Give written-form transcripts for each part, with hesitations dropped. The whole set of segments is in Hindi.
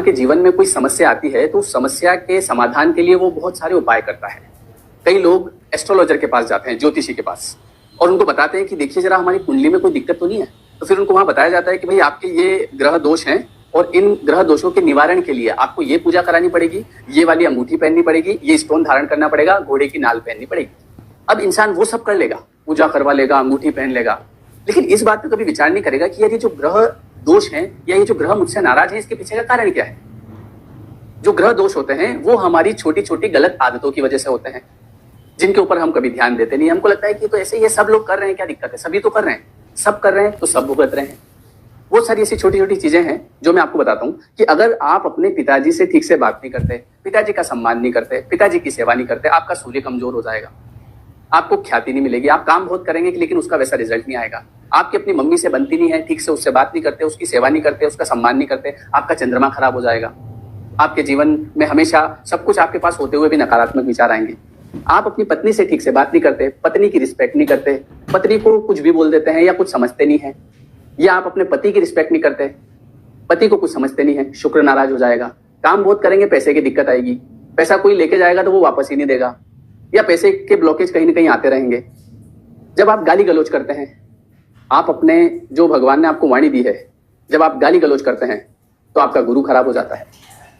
के जीवन में कोई समस्या आती है तो उस समस्या के समाधान के लिए वो बहुत सारे उपाय करता है। कई लोग एस्ट्रोलॉजर के पास जाते हैं, ज्योतिषी के पास, और उनको बताते हैं कि देखिए जरा हमारी कुंडली में कोई दिक्कत तो नहीं है। तो फिर उनको वहां बताया जाता है कि भाई आपके ये ग्रह दोष हैं और इन ग्रह दोषों के निवारण के लिए आपको ये पूजा करानी पड़ेगी, ये वाली अंगूठी पहननी पड़ेगी, ये स्टोन धारण करना पड़ेगा, घोड़े की नाल पहननी पड़ेगी। अब इंसान वो सब कर लेगा, पूजा करवा लेगा, अंगूठी पहन लेगा, लेकिन इस बात पर कभी विचार नहीं करेगा कि यार ये जो ग्रह दोष हैं या ये जो ग्रह मुझसे नाराज है इसके पीछे का कारण क्या है। जो ग्रह दोष होते हैं वो हमारी छोटी छोटी गलत आदतों की वजह से होते हैं, जिनके ऊपर हम कभी ध्यान देते नहीं। हमको लगता है कि तो ऐसे ये सब लोग कर रहे हैं, क्या दिक्कत है, सभी तो कर रहे हैं, सब कर रहे हैं तो सब भुगत रहे हैं। वो सारी ऐसी छोटी छोटी चीजें हैं जो मैं आपको बताता हूं कि अगर आप अपने पिताजी से ठीक से बात नहीं करते, पिताजी का सम्मान नहीं करते, पिताजी की सेवा नहीं करते, आपका सूर्य कमजोर हो जाएगा, आपको ख्याति नहीं मिलेगी। आप काम बहुत करेंगे लेकिन उसका वैसा रिजल्ट नहीं आएगा। आपकी अपनी मम्मी से बनती नहीं है, ठीक से उससे बात नहीं करते, उसकी सेवा नहीं करते, उसका सम्मान नहीं करते, आपका चंद्रमा खराब हो जाएगा। आपके जीवन में हमेशा सब कुछ आपके पास होते हुए भी नकारात्मक विचार आएंगे। आप अपनी पत्नी से ठीक से बात नहीं करते, पत्नी की रिस्पेक्ट नहीं करते, पत्नी को कुछ भी बोल देते हैं या कुछ समझते नहीं है, या आप अपने पति की रिस्पेक्ट नहीं करते, पति को कुछ समझते नहीं है, शुक्र नाराज हो जाएगा। काम बहुत करेंगे, पैसे की दिक्कत आएगी, पैसा कोई लेके जाएगा तो वो वापस ही नहीं देगा, या पैसे के ब्लॉकेज कहीं ना कहीं आते रहेंगे। जब आप गाली गलौज करते हैं, आप अपने जो भगवान ने आपको वाणी दी है, जब आप गाली गलौज करते हैं तो आपका गुरु खराब हो जाता है।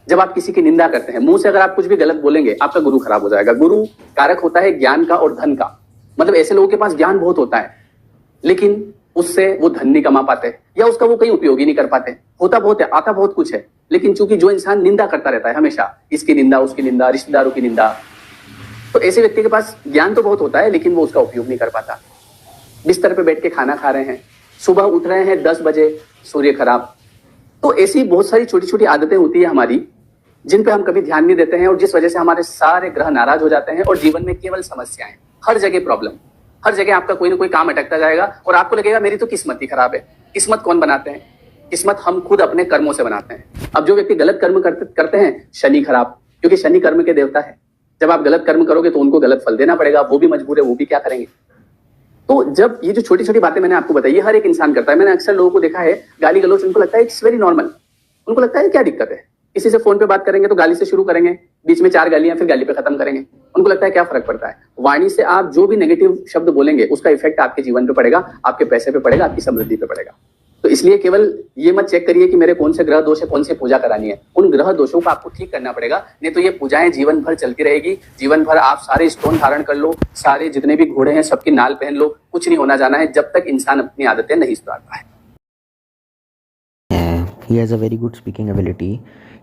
जब आप किसी की निंदा करते हैं, मुंह से अगर आप कुछ भी गलत बोलेंगे आपका गुरु खराब हो जाएगा। गुरु कारक होता है ज्ञान का और धन का। मतलब ऐसे लोगों के पास ज्ञान बहुत होता है लेकिन उससे वो धन नहीं कमा पाते या उसका वो कहीं उपयोग ही नहीं कर पाते। होता बहुत है, आता बहुत कुछ है, लेकिन चूंकि जो इंसान निंदा करता रहता है हमेशा, इसकी निंदा, उसकी निंदा, रिश्तेदारों की निंदा, तो ऐसे व्यक्ति के पास ज्ञान तो बहुत होता है लेकिन वो उसका उपयोग नहीं कर पाता। बिस्तर पे बैठ के खाना खा रहे हैं, सुबह उठ रहे हैं 10 बजे, सूर्य खराब। तो ऐसी बहुत सारी छोटी छोटी आदतें होती है हमारी जिन पे हम कभी ध्यान नहीं देते हैं और जिस वजह से हमारे सारे ग्रह नाराज हो जाते हैं और जीवन में केवल समस्याएं, हर जगह प्रॉब्लम, हर जगह आपका कोई ना कोई काम अटकता जाएगा और आपको लगेगा मेरी तो किस्मत ही खराब है। किस्मत कौन बनाते हैं? किस्मत हम खुद अपने कर्मों से बनाते हैं। अब जो व्यक्ति गलत कर्म करते हैं, शनि खराब, क्योंकि शनि कर्म के देवता है। जब आप गलत कर्म करोगे तो उनको गलत फल देना पड़ेगा, वो भी मजबूर है, वो भी क्या करेंगे। तो जब ये जो छोटी छोटी बातें मैंने आपको बताई, हर एक इंसान करता है। मैंने अक्सर लोगों को देखा है, गाली गलौज उनको लगता है इट्स वेरी नॉर्मल। उनको लगता है क्या दिक्कत है, किसी से फोन पे बात करेंगे तो गाली से शुरू करेंगे, बीच में 4 गालियां, फिर गाली पे खत्म करेंगे। उनको लगता है क्या फर्क पड़ता है। वाणी से आप जो भी नेगेटिव शब्द बोलेंगे उसका इफेक्ट आपके जीवन पे पड़ेगा, आपके पैसे पे पड़ेगा, आपकी समृद्धि पे पड़ेगा। तो इसलिए केवल ये मत चेक करिए कि मेरे कौन से ग्रह दोष है, कौन सी पूजा करानी है। उन ग्रह दोषों को आपको ठीक करना पड़ेगा, नहीं तो ये पूजाएं जीवन भर चलती रहेगी। जीवन भर आप सारे स्टोन धारण कर लो, सारे जितने भी घोड़े हैं सबकी नाल पहन लो, कुछ नहीं होना जाना है जब तक इंसान अपनी आदतें नहीं सुधारता है। He has a very good speaking ability।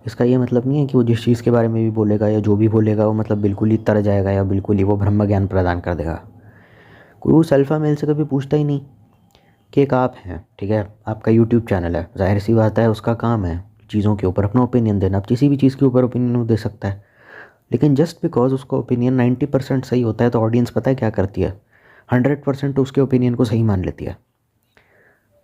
इसका ये मतलब नहीं है कि वो जिस चीज़ के बारे में भी बोलेगा या जो भी बोलेगा वो मतलब बिल्कुल ही तर जाएगा या बिल्कुल ही वो ब्रह्म ज्ञान प्रदान कर देगा। कोई उस अल्फ़ा मेल से कभी पूछता ही नहीं कि एक आप हैं, ठीक है, आपका यूट्यूब चैनल है, जाहिर सी बात है उसका काम है चीज़ों के ऊपर अपना ओपिनियन देना। अब किसी भी चीज़ के ऊपर ओपिनियन वो दे सकता है, लेकिन जस्ट बिकॉज उसका ओपिनियन 90% सही होता है तो ऑडियंस पता है क्या करती है, 100% उसके ओपिनियन को सही मान लेती है।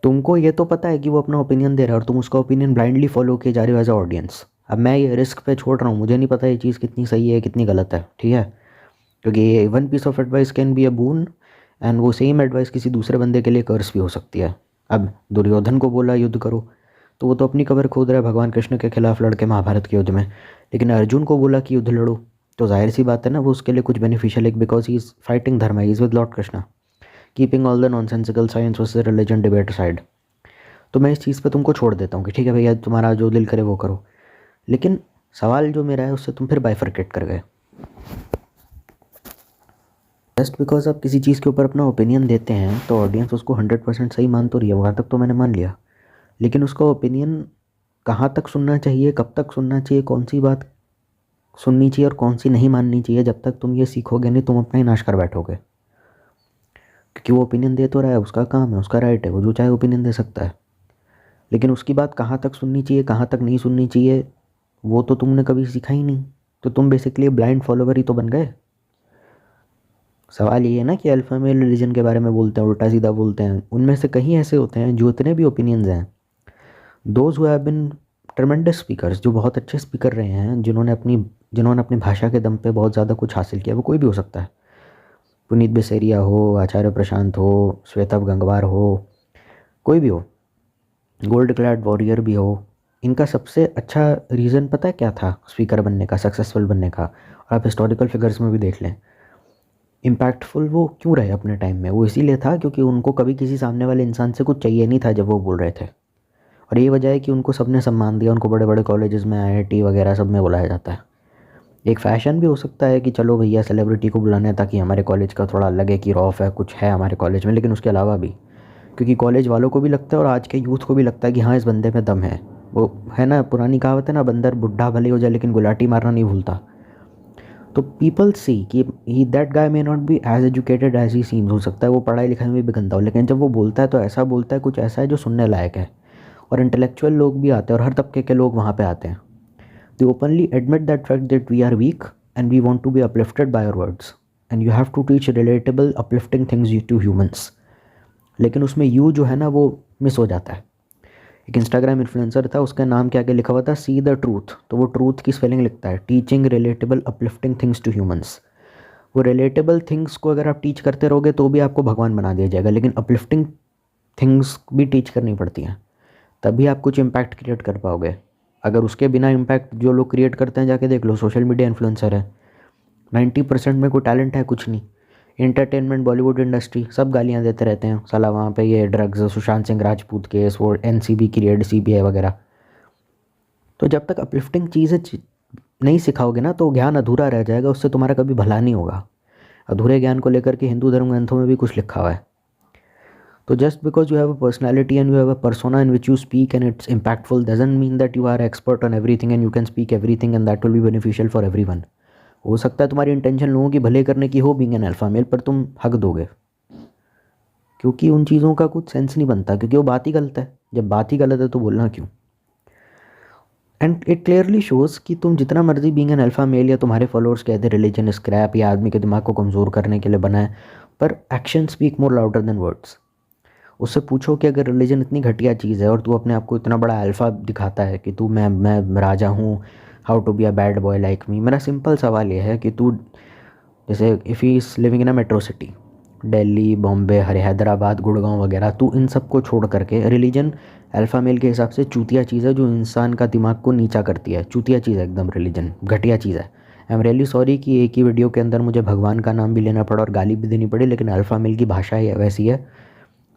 तुमको ये तो पता है कि वो अपना ओपिनियन दे रहा है और तुम उसका ओपिनियन ब्लाइंडली फॉलो किए जा रहे हो एज अ ऑडियंस। अब मैं ये रिस्क पे छोड़ रहा हूँ, मुझे नहीं पता ये चीज़ कितनी सही है कितनी गलत है, ठीक है, क्योंकि ये one piece of advice can be a boon and वो सेम एडवाइस किसी दूसरे बंदे के लिए कर्स भी हो सकती है। अब दुर्योधन को बोला युद्ध करो तो वो तो अपनी कबर खोद रहा है भगवान कृष्ण के खिलाफ लड़के महाभारत के युद्ध में, लेकिन अर्जुन को बोला कि युद्ध लड़ो तो जाहिर सी बात है ना वो उसके लिए कुछ बेनिफिशियल है, बिकॉज ही इज़ फाइटिंग धर्म, he is with Lord Krishna, keeping all the nonsensical science versus religion debate side. तो मैं इस चीज़ पे तुमको छोड़ देता हूँ कि ठीक है भैया तुम्हारा जो दिल करे वो करो, लेकिन सवाल जो मेरा है उससे तुम फिर बाइफरकेट कर गए। जस्ट बिकॉज आप किसी चीज़ के ऊपर अपना ओपिनियन देते हैं तो ऑडियंस उसको 100% सही मान तो रही है, वहाँ तक तो मैंने मान लिया, लेकिन उसका ओपिनियन कहाँ तक सुनना चाहिए, कब तक सुनना चाहिए, कौन सी बात सुननी चाहिए और कौन सी नहीं माननी चाहिए, जब तक तुम ये सीखोगे नहीं तुम अपना ही नाश कर बैठोगे। क्योंकि वो ओपिनियन दे तो रहा है, उसका काम है, उसका राइट है, वो जो चाहे ओपिनियन दे सकता है, लेकिन उसकी बात कहाँ तक सुननी चाहिए कहाँ तक नहीं सुननी चाहिए वो तो तुमने कभी सीखा ही नहीं। तो तुम बेसिकली ब्लाइंड फॉलोवर ही तो बन गए। सवाल ये है ना कि अल्फा मेल रिलीजन के बारे में बोलते हैं, उल्टा सीधा बोलते हैं, उनमें से कहीं ऐसे होते हैं जो इतने भी ओपिनियन्स हैं, those who have been tremendous speakers, जो बहुत अच्छे स्पीकर रहे हैं, जिन्होंने अपनी भाषा के दम पे बहुत ज़्यादा कुछ हासिल किया, वो कोई भी हो सकता है, पुनीत बिसेरिया हो, आचार्य प्रशांत हो, श्वेता गंगवार हो, कोई भी हो, गोल्ड क्लैड वॉरियर भी हो, इनका सबसे अच्छा रीज़न पता है क्या था स्पीकर बनने का, सक्सेसफुल बनने का? और आप हिस्टोरिकल फिगर्स में भी देख लें, इम्पैक्टफुल वो क्यों रहे अपने टाइम में? वो इसीलिए था क्योंकि उनको कभी किसी सामने वाले इंसान से कुछ चाहिए नहीं था जब वो बोल रहे थे। और ये वजह है कि उनको सबने सम्मान दिया, उनको बड़े बड़े कॉलेजेस में IIT वगैरह सब में बुलाया जाता है। एक फ़ैशन भी हो सकता है कि चलो भैया सेलिब्रिटी को बुलाना है ताकि हमारे कॉलेज का थोड़ा लगे कि रौफ है, कुछ है हमारे कॉलेज में, लेकिन उसके अलावा भी क्योंकि कॉलेज वालों को भी लगता है और आज के यूथ को भी लगता है कि हाँ इस बंदे में दम है। वो है ना पुरानी कहावत है ना, बंदर बुढ़ा भले हो जाए लेकिन गुलाटी मारना नहीं भूलता। तो पीपल सी कि he that guy may not be as educated as he seems, हो सकता है वो पढ़ाई लिखाई में भी गंदा हो, लेकिन जब वो बोलता है तो ऐसा बोलता है, कुछ ऐसा है जो सुनने लायक है। और इंटेलेक्चुअल लोग भी आते हैं और हर तबके के लोग वहाँ पे आते हैं। They openly admit that fact that we are weak and we want to be uplifted by your words and you have to teach relatable uplifting things to humans. लेकिन उसमें यू जो है ना वो मिस हो जाता है। एक इंस्टाग्राम इन्फ्लुएंसर था, उसका नाम क्या क्या लिखा हुआ था, सी द ट्रूथ, तो वो ट्रूथ की स्पेलिंग लिखता है teaching relatable uplifting things to humans. वो रिलेटेबल थिंग्स को अगर आप टीच करते रहोगे तो भी आपको भगवान बना दिया जाएगा, लेकिन अपलिफ्टिंग थिंग्स भी टीच करनी पड़ती हैं, तभी आप कुछ इम्पैक्ट क्रिएट कर पाओगे। अगर उसके बिना इम्पैक्ट जो लोग क्रिएट करते हैं जाके देख लो, सोशल मीडिया इन्फ्लुएंसर है, 90% में कोई टैलेंट है कुछ नहीं। एंटरटेनमेंट बॉलीवुड इंडस्ट्री सब गालियाँ देते रहते हैं साला, वहाँ पे ये ड्रग्स, सुशांत सिंह राजपूत केस, वो NCB की रेड, CBI वगैरह। तो जब तक अपलिफ्टिंग चीज़ें नहीं सिखाओगे ना तो ज्ञान अधूरा रह जाएगा, उससे तुम्हारा कभी भला नहीं होगा। अधूरे ज्ञान को लेकर के हिंदू धर्म ग्रंथों में भी कुछ लिखा हुआ है। तो just because you have a personality and you have a persona in which you speak and it's impactful doesn't mean that you are expert on everything and you can speak everything and that will be beneficial for everyone. हो सकता है तुम्हारी इंटेंशन लोगों की भले करने की हो बीइंग एन अल्फा मेल, पर तुम हक दोगे क्योंकि उन चीज़ों का कुछ सेंस नहीं बनता, क्योंकि वो बात ही गलत है। जब बात ही गलत है तो बोलना क्यों? एंड इट क्लियरली शोज़ कि तुम जितना मर्जी बीइंग एन अल्फा मेल या तुम्हारे फॉलोअर्स कहते रिलीजन स्क्रैप या आदमी के दिमाग को कमज़ोर करने के लिए बना है, पर action speak more louder than words. उससे पूछो कि अगर रिलीजन इतनी घटिया चीज़ है और तू अपने आप को इतना बड़ा अल्फ़ा दिखाता है कि तू मैं राजा हूँ, how to be a bad boy like me, मेरा सिंपल सवाल ये है कि तू जैसे if he is living in a metro city, Delhi, Bombay, Hyderabad, Gurgaon वगैरह, तू इन सब को छोड़ करके, रिलीजन अल्फ़ा मेल के हिसाब से चूतिया चीज़ है जो इंसान का दिमाग को नीचा करती है, चूतिया चीज़ है एकदम, रिलीजन घटिया चीज़ है। आई एम रियली सॉरी कि एक ही वीडियो के अंदर मुझे भगवान का नाम भी लेना पड़ा और गाली भी देनी पड़ी, लेकिन अल्फ़ा मेल की भाषा ही वैसी है।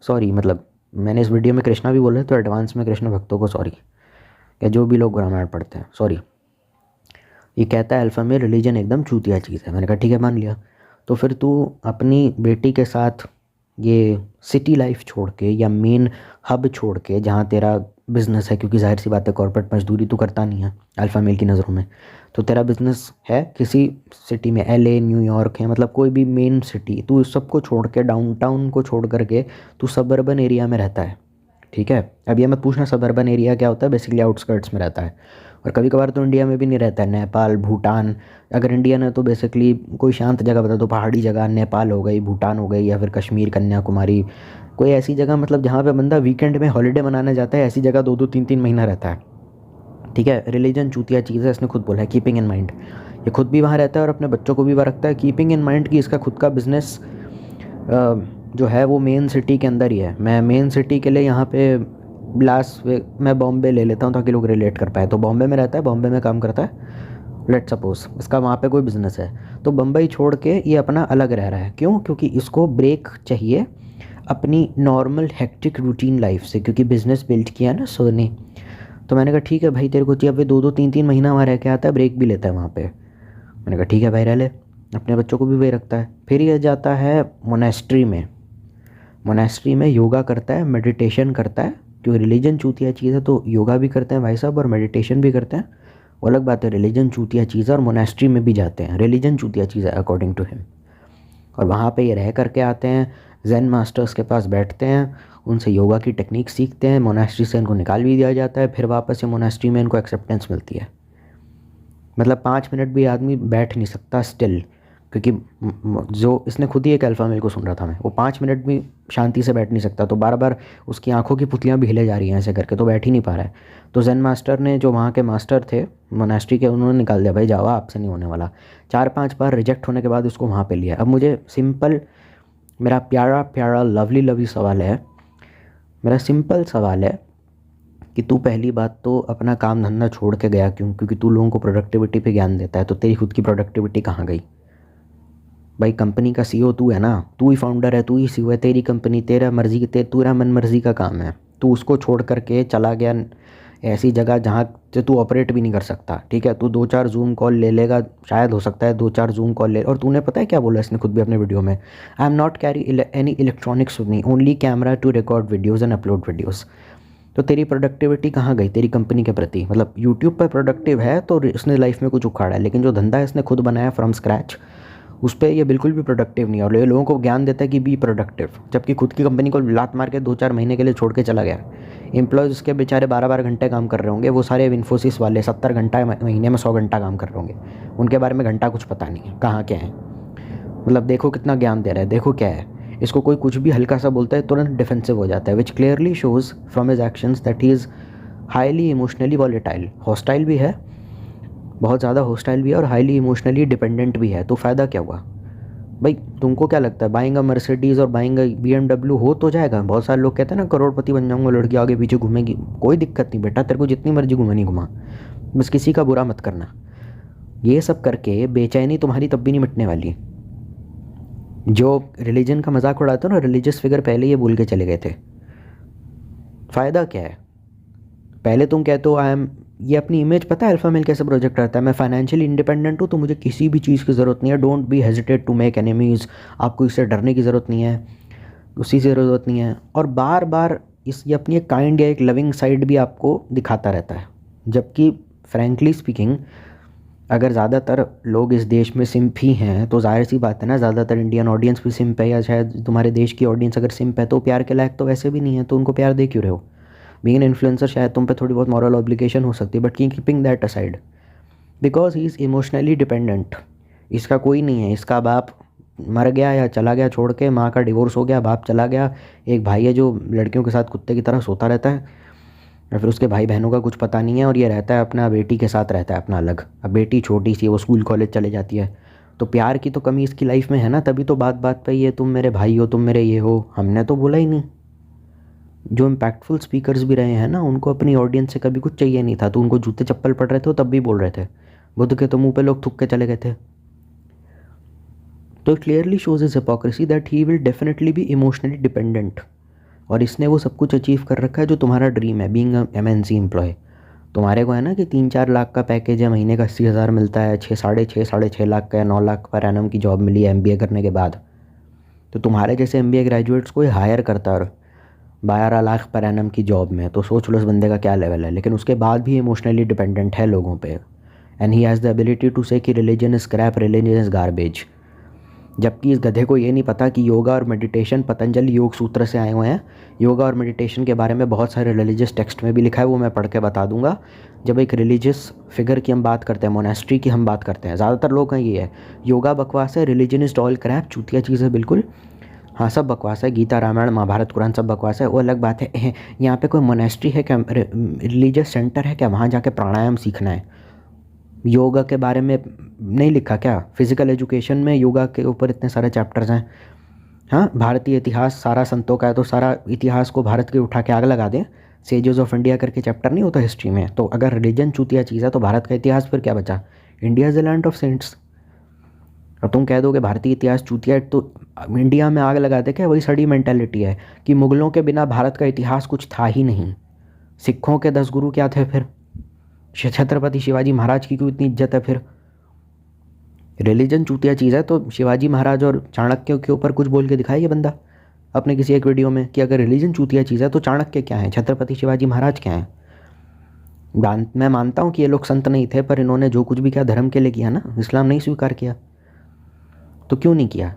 सॉरी, मतलब मैंने इस वीडियो में कृष्णा भी बोला है तो एडवांस में कृष्ण भक्तों को सॉरी, या जो भी लोग रामायण पढ़ते हैं सॉरी। ये कहता है अल्फ़ा में रिलीजन एकदम चूतिया चीज़ है। मैंने कहा ठीक है मान लिया। तो फिर तू अपनी बेटी के साथ ये सिटी लाइफ छोड़ के या मेन हब छोड़ के जहाँ तेरा बिज़नेस है, क्योंकि जाहिर सी बात है कॉर्पोरेट मजदूरी तो करता नहीं है अल्फ़ा मेल की नज़रों में, तो तेरा बिज़नेस है किसी सिटी में, LA, न्यूयॉर्क है, मतलब कोई भी मेन सिटी, तू इस सब को छोड़ के, डाउनटाउन को छोड़ करके तू सबर्बन एरिया में रहता है। ठीक है, अब ये मत पूछना सबर्बन एरिया क्या होता है, बेसिकली आउटस्कर्ट्स में रहता है। और कभी कभार तो इंडिया में भी नहीं रहता है, नेपाल, भूटान। अगर इंडियन है तो बेसिकली कोई शांत जगह बता दो, पहाड़ी जगह, नेपाल हो गई, भूटान हो गई, या फिर कश्मीर, कन्याकुमारी, कोई ऐसी जगह मतलब जहाँ पे बंदा वीकेंड में हॉलीडे मनाने जाता है, ऐसी जगह 2-2, 3-3 महीना रहता है। ठीक है, रिलीजन चूतिया चीज़ है, इसने खुद बोला है, कीपिंग इन माइंड। ये खुद भी वहाँ रहता है और अपने बच्चों को भी वहाँ रखता है, कीपिंग इन माइंड कि इसका खुद का बिजनेस जो है वो मेन सिटी के अंदर ही है। मैं मेन सिटी के लिए यहाँ पे मैं बॉम्बे ले लेता हूँ ताकि लोग रिलेट कर पाए। तो बॉम्बे में रहता है, बॉम्बे में काम करता है, लेट सपोज इसका वहाँ पे कोई बिज़नेस है, तो बम्बई छोड़ के ये अपना अलग रह रहा है। क्यों? क्योंकि इसको ब्रेक चाहिए अपनी नॉर्मल हेक्टिक रूटीन लाइफ से, क्योंकि बिज़नेस बिल्ड किया ना सो ने। तो मैंने कहा ठीक है भाई तेरे को चाहिए, अब 2-2, 3-3 महीना वहाँ रह के आता है, ब्रेक भी लेता है वहाँ पे। मैंने कहा ठीक है भाई रह ले, अपने बच्चों को भी वही रखता है। फिर ये जाता है मोनेस्ट्री में, मोनेस्ट्री में योगा करता है, मेडिटेशन करता है, क्योंकि रिलीजन चूतिया चीज़ है तो योगा भी करते हैं भाई साहब और मेडिटेशन भी करते हैं। वो अलग बात है, रिलीजन चूतिया चीज़ है और मोनेस्ट्री में भी जाते हैं, रिलीजन चूतिया चीज़ है अकॉर्डिंग टू हिम। और वहाँ पे ये रह करके आते हैं, जैन मास्टर्स के पास बैठते हैं, उनसे योगा की टेक्निक सीखते हैं, मोनेस्ट्री से इनको निकाल भी दिया जाता है, फिर वापस से मोनेस्ट्री में इनको एक्सेप्टेंस मिलती है। मतलब 5 मिनट भी आदमी बैठ नहीं सकता स्टिल, क्योंकि जो इसने खुद ही एक अल्फ़ा मेल को सुन रहा था मैं, वो 5 मिनट भी शांति से बैठ नहीं सकता, तो बार बार उसकी आंखों की पुतलियाँ भी हिले जा रही हैं ऐसे करके, तो बैठ ही नहीं पा रहा है। तो जैन मास्टर ने, जो वहाँ के मास्टर थे मोनेस्ट्री के, उन्होंने निकाल दिया, भाई जाओ आपसे नहीं होने वाला। 4-5 बार रिजेक्ट होने के बाद उसको वहाँ पे लिया। अब मुझे सिंपल, मेरा प्यारा प्यारा लवली लवली सवाल है, मेरा सिंपल सवाल है कि तू पहली बात तो अपना काम धंधा छोड़ के गया क्यों? क्योंकि तू लोगों को प्रोडक्टिविटी पे ज्ञान देता है, तो तेरी खुद की प्रोडक्टिविटी कहाँ गई? भाई कंपनी का सीईओ तू है ना, तू ही फाउंडर है, तू ही सीईओ है, तेरी कंपनी, तेरा मर्जी तेरा मन मर्जी का काम है। तू उसको छोड़ करके चला गया ऐसी जगह जहाँ से तू ऑपरेट भी नहीं कर सकता, ठीक है? तू 2-4 जूम कॉल ले लेगा, शायद हो सकता है 2-4 जूम कॉल ले। और तूने पता है क्या बोला इसने खुद भी अपने वीडियो में? I am not carry any electronics with me, only camera to record videos and upload videos. तो तेरी प्रोडक्टिविटी कहाँ गई तेरी कंपनी के प्रति? मतलब यूट्यूब पर प्रोडक्टिव है तो इसने लाइफ में कुछ उखाड़ा है, लेकिन जो धंधा है इसने खुद बनाया फ्रॉम स्क्रैच, उस पर ये बिल्कुल भी प्रोडक्टिव नहीं है। और ये लोगों को ज्ञान देता है कि बी प्रोडक्टिव, जबकि खुद की कंपनी को लात मार के 2-4 महीने के लिए छोड़ के चला गया। एम्प्लॉयज़ उसके बेचारे 12-12 घंटे काम कर रहे होंगे, वो सारे इन्फोसिस वाले 70 घंटा महीने में 100 घंटा काम कर रहे होंगे, उनके बारे में घंटा कुछ पता नहीं है कहाँ क्या है। मतलब देखो कितना ज्ञान दे रहा है, देखो क्या है। इसको कोई कुछ भी हल्का सा बोलता है तुरंत डिफेंसिव हो जाता है, विच clearly shows from his actions that he is highly emotionally volatile. Hostile भी है, बहुत ज़्यादा हॉस्टाइल भी है, और हाईली इमोशनली डिपेंडेंट भी है। तो फ़ायदा क्या हुआ भाई? तुमको क्या लगता है बाइंग अ मर्सिडीज़ और बाइंग अ BMW हो तो जाएगा? बहुत सारे लोग कहते हैं ना करोड़पति बन जाऊंगा, लड़की आगे पीछे घूमेगी। कोई दिक्कत नहीं बेटा, तेरे को जितनी मर्जी घुमानी घुमा, बस किसी का बुरा मत करना। ये सब करके बेचैनी तुम्हारी तब भी नहीं मिटने वाली। जो रिलीजन का मजाक उड़ाते हो ना, रिलीजियस फिगर पहले ये बोल के चले गए थे। फ़ायदा क्या है? पहले तुम कहते हो आई एम, ये अपनी इमेज पता है अल्फा मेल कैसे प्रोजेक्ट करता है? मैं फाइनेंशियली इंडिपेंडेंट हूँ तो मुझे किसी भी चीज़ की ज़रूरत नहीं है, don't be hesitate to make enemies. आपको इससे डरने की ज़रूरत नहीं है, उसी से ज़रूरत नहीं है। और बार बार ये अपनी एक काइंड या एक लविंग साइड भी आपको दिखाता रहता है, जबकि फ्रैंकली स्पीकिंग अगर ज़्यादातर लोग इस देश में सिम्प ही हैं तो जाहिर सी बात है ना, ज़्यादातर इंडियन ऑडियंस भी सिम्प है, या शायद तुम्हारे देश की ऑडियंस अगर सिम्प है तो प्यार के लायक तो वैसे भी नहीं है, तो उनको प्यार दे क्यों रहे हो? बीइंग एन इन्फ्लुएंसर शायद तुम पे थोड़ी बहुत मॉरल ऑब्लिगेशन हो सकती है, but keeping that aside, because he is emotionally dependent. इसका कोई नहीं है, इसका बाप मर गया या चला गया छोड़ के, माँ का डिवोर्स हो गया, बाप चला गया, एक भाई है जो लड़कियों के साथ कुत्ते की तरह सोता रहता है, या फिर उसके भाई बहनों का कुछ पता नहीं है, और ये रहता है अपना बेटी के साथ रहता है अपना अलग। अब बेटी छोटी सी, वो स्कूल कॉलेज चले जाती है, तो प्यार की तो कमी इसकी लाइफ में है ना, तभी तो बात बात पे ये तुम मेरे भाई हो, तुम मेरे ये हो। हमने तो बोला ही नहीं। जो इम्पैक्टफुल स्पीकर्स भी रहे हैं ना, उनको अपनी ऑडियंस से कभी कुछ चाहिए नहीं था, तो उनको जूते चप्पल पड़ रहे थे तब भी बोल रहे थे। बुद्ध के तो मुंह पे लोग थूक के चले गए थे। तो clearly shows is hypocrisy that he will definitely be emotionally dependent, और इसने वो सब कुछ अचीव कर रखा है जो तुम्हारा ड्रीम है, बीइंग अ MNC एम्प्लॉय। तुम्हारे को है ना कि 3-4 लाख का पैकेज है, महीने का 80,000 मिलता है, 6-6.5 लाख का या 9 लाख पर एनम की जॉब मिली है MBA करने के बाद। तो तुम्हारे जैसे MBA ग्रेजुएट्स को हायर करता है 12 लाख पर एनम की जॉब में, तो सोच लो उस बंदे का क्या लेवल है। लेकिन उसके बाद भी इमोशनली डिपेंडेंट है लोगों पे, and he has the ability to say कि religion is crap, religion is garbage. जबकि इस गधे को ये नहीं पता कि योगा और मेडिटेशन पतंजलि योग सूत्र से आए हुए हैं। योगा और मेडिटेशन के बारे में बहुत सारे रिलीजियस टेक्स्ट में भी लिखा है, वो मैं पढ़ के बता दूंगा। जब एक रिलीजियस फिगर की हम बात करते हैं, मोनेस्ट्री की हम बात करते हैं, ज़्यादातर लोग का ये है योगा बकवास है, रिलीजन इज ऑल क्रैप, चूतिया चीज़ है बिल्कुल। हाँ सब बकवास है, गीता रामायण महाभारत कुरान सब बकवास है, वो अलग बात है। यहाँ पे कोई मोनेस्ट्री है क्या, रिलीजियस सेंटर है क्या, वहाँ जाके प्राणायाम सीखना है? योगा के बारे में नहीं लिखा क्या? फिज़िकल एजुकेशन में योगा के ऊपर इतने सारे चैप्टर्स हैं। हाँ, भारतीय इतिहास सारा संतों का है, तो सारा इतिहास को भारत के उठा के आग लगा दें। सेजेस ऑफ इंडिया करके चैप्टर नहीं होता हिस्ट्री में? तो अगर रिलीजन चूतिया चीज़ है तो भारत का इतिहास फिर क्या बचा? India is the land of cents. और तुम कह दोगे भारतीय इतिहास चूतिया है, तो इंडिया में आग लगा दे क्या? वही सड़ी मेंटालिटी है कि मुग़लों के बिना भारत का इतिहास कुछ था ही नहीं। सिखों के 10 गुरु क्या थे फिर? छत्रपति शिवाजी महाराज की क्यों इतनी इज्जत है फिर? रिलीजन चूतिया चीज़ है तो शिवाजी महाराज और चाणक्य के ऊपर कुछ बोल के दिखाए ये बंदा अपने किसी एक वीडियो में कि अगर रिलीजन चूतिया चीज़ है तो चाणक्य क्या है, छत्रपति शिवाजी महाराज क्या हैं? मैं मानता हूँ कि ये लोग संत नहीं थे, पर इन्होंने जो कुछ भी किया धर्म के लिए किया ना, इस्लाम नहीं स्वीकार किया। तो क्यों नहीं किया?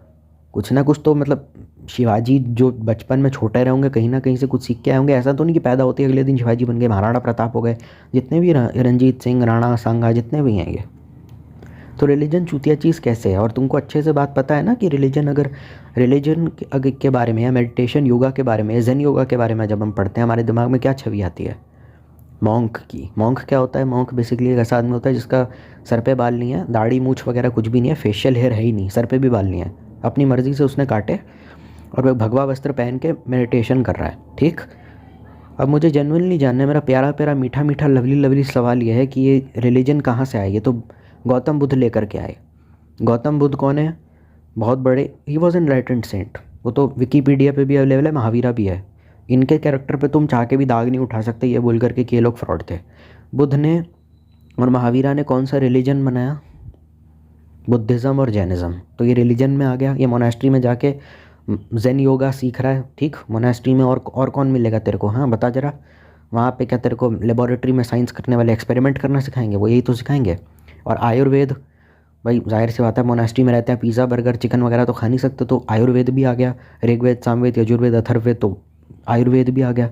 कुछ ना कुछ तो मतलब शिवाजी जो बचपन में छोटे रहे होंगे, कहीं ना कहीं से कुछ सीख के आए होंगे। ऐसा तो नहीं कि पैदा होते अगले दिन शिवाजी बन गए, महाराणा प्रताप हो गए, जितने भी रंजीत सिंह, राणा सांगा, जितने भी हैं ये। तो रिलीजन चूतिया चीज़ कैसे है? और तुमको अच्छे से बात पता है ना कि रिलीजन के बारे में या मेडिटेशन योगा के बारे में, ज़ेन योगा के बारे में जब हम पढ़ते हैं, हमारे दिमाग में क्या छवि आती है? मॉन्क की। मॉन्क क्या होता है? मॉन्क बेसिकली एक ऐसा आदमी होता है जिसका सर पे बाल नहीं है, दाढ़ी मूछ वगैरह कुछ भी नहीं है, फेशियल हेयर है ही नहीं, सर पे भी बाल नहीं है, अपनी मर्ज़ी से उसने काटे और वह भगवा वस्त्र पहन के मेडिटेशन कर रहा है। ठीक, अब मुझे जेन्युइनली जानना है, मेरा प्यारा प्यारा मीठा मीठा लवली लवली सवाल ये है कि ये रिलीजन कहाँ से आए? ये तो गौतम बुद्ध लेकर के आए। गौतम बुद्ध कौन है? बहुत बड़े, ही वॉज एनलाइटेंड सेंट। वो तो विकीपीडिया पे भी अवेलेबल है, महावीरा भी है। इनके कैरेक्टर पे तुम चाह के भी दाग नहीं उठा सकते ये बोल करके कि ये लोग फ्रॉड थे। बुद्ध ने और महावीरा ने कौन सा रिलीजन बनाया? बुद्धिज़्म और जैनिज़्म। तो ये रिलीजन में आ गया। ये मोनास्ट्री में जाके ज़ेन योगा सीख रहा है, ठीक। मोनास्ट्री में और कौन मिलेगा तेरे को? हाँ बता जरा। वहाँ पे क्या तेरे को लेबोरेटरी में साइंस करने वाले एक्सपेरिमेंट करना सिखाएंगे? वो यही तो सिखाएंगे। और आयुर्वेद, भाई जाहिर सी बात है, मोनास्ट्री में रहते हैं, पिज़्ज़ा बर्गर चिकन वगैरह तो खा नहीं सकते, तो आयुर्वेद भी आ गया। ऋग्वेद सामवेद यजुर्वेद अथर्ववेद, तो आयुर्वेद भी आ गया।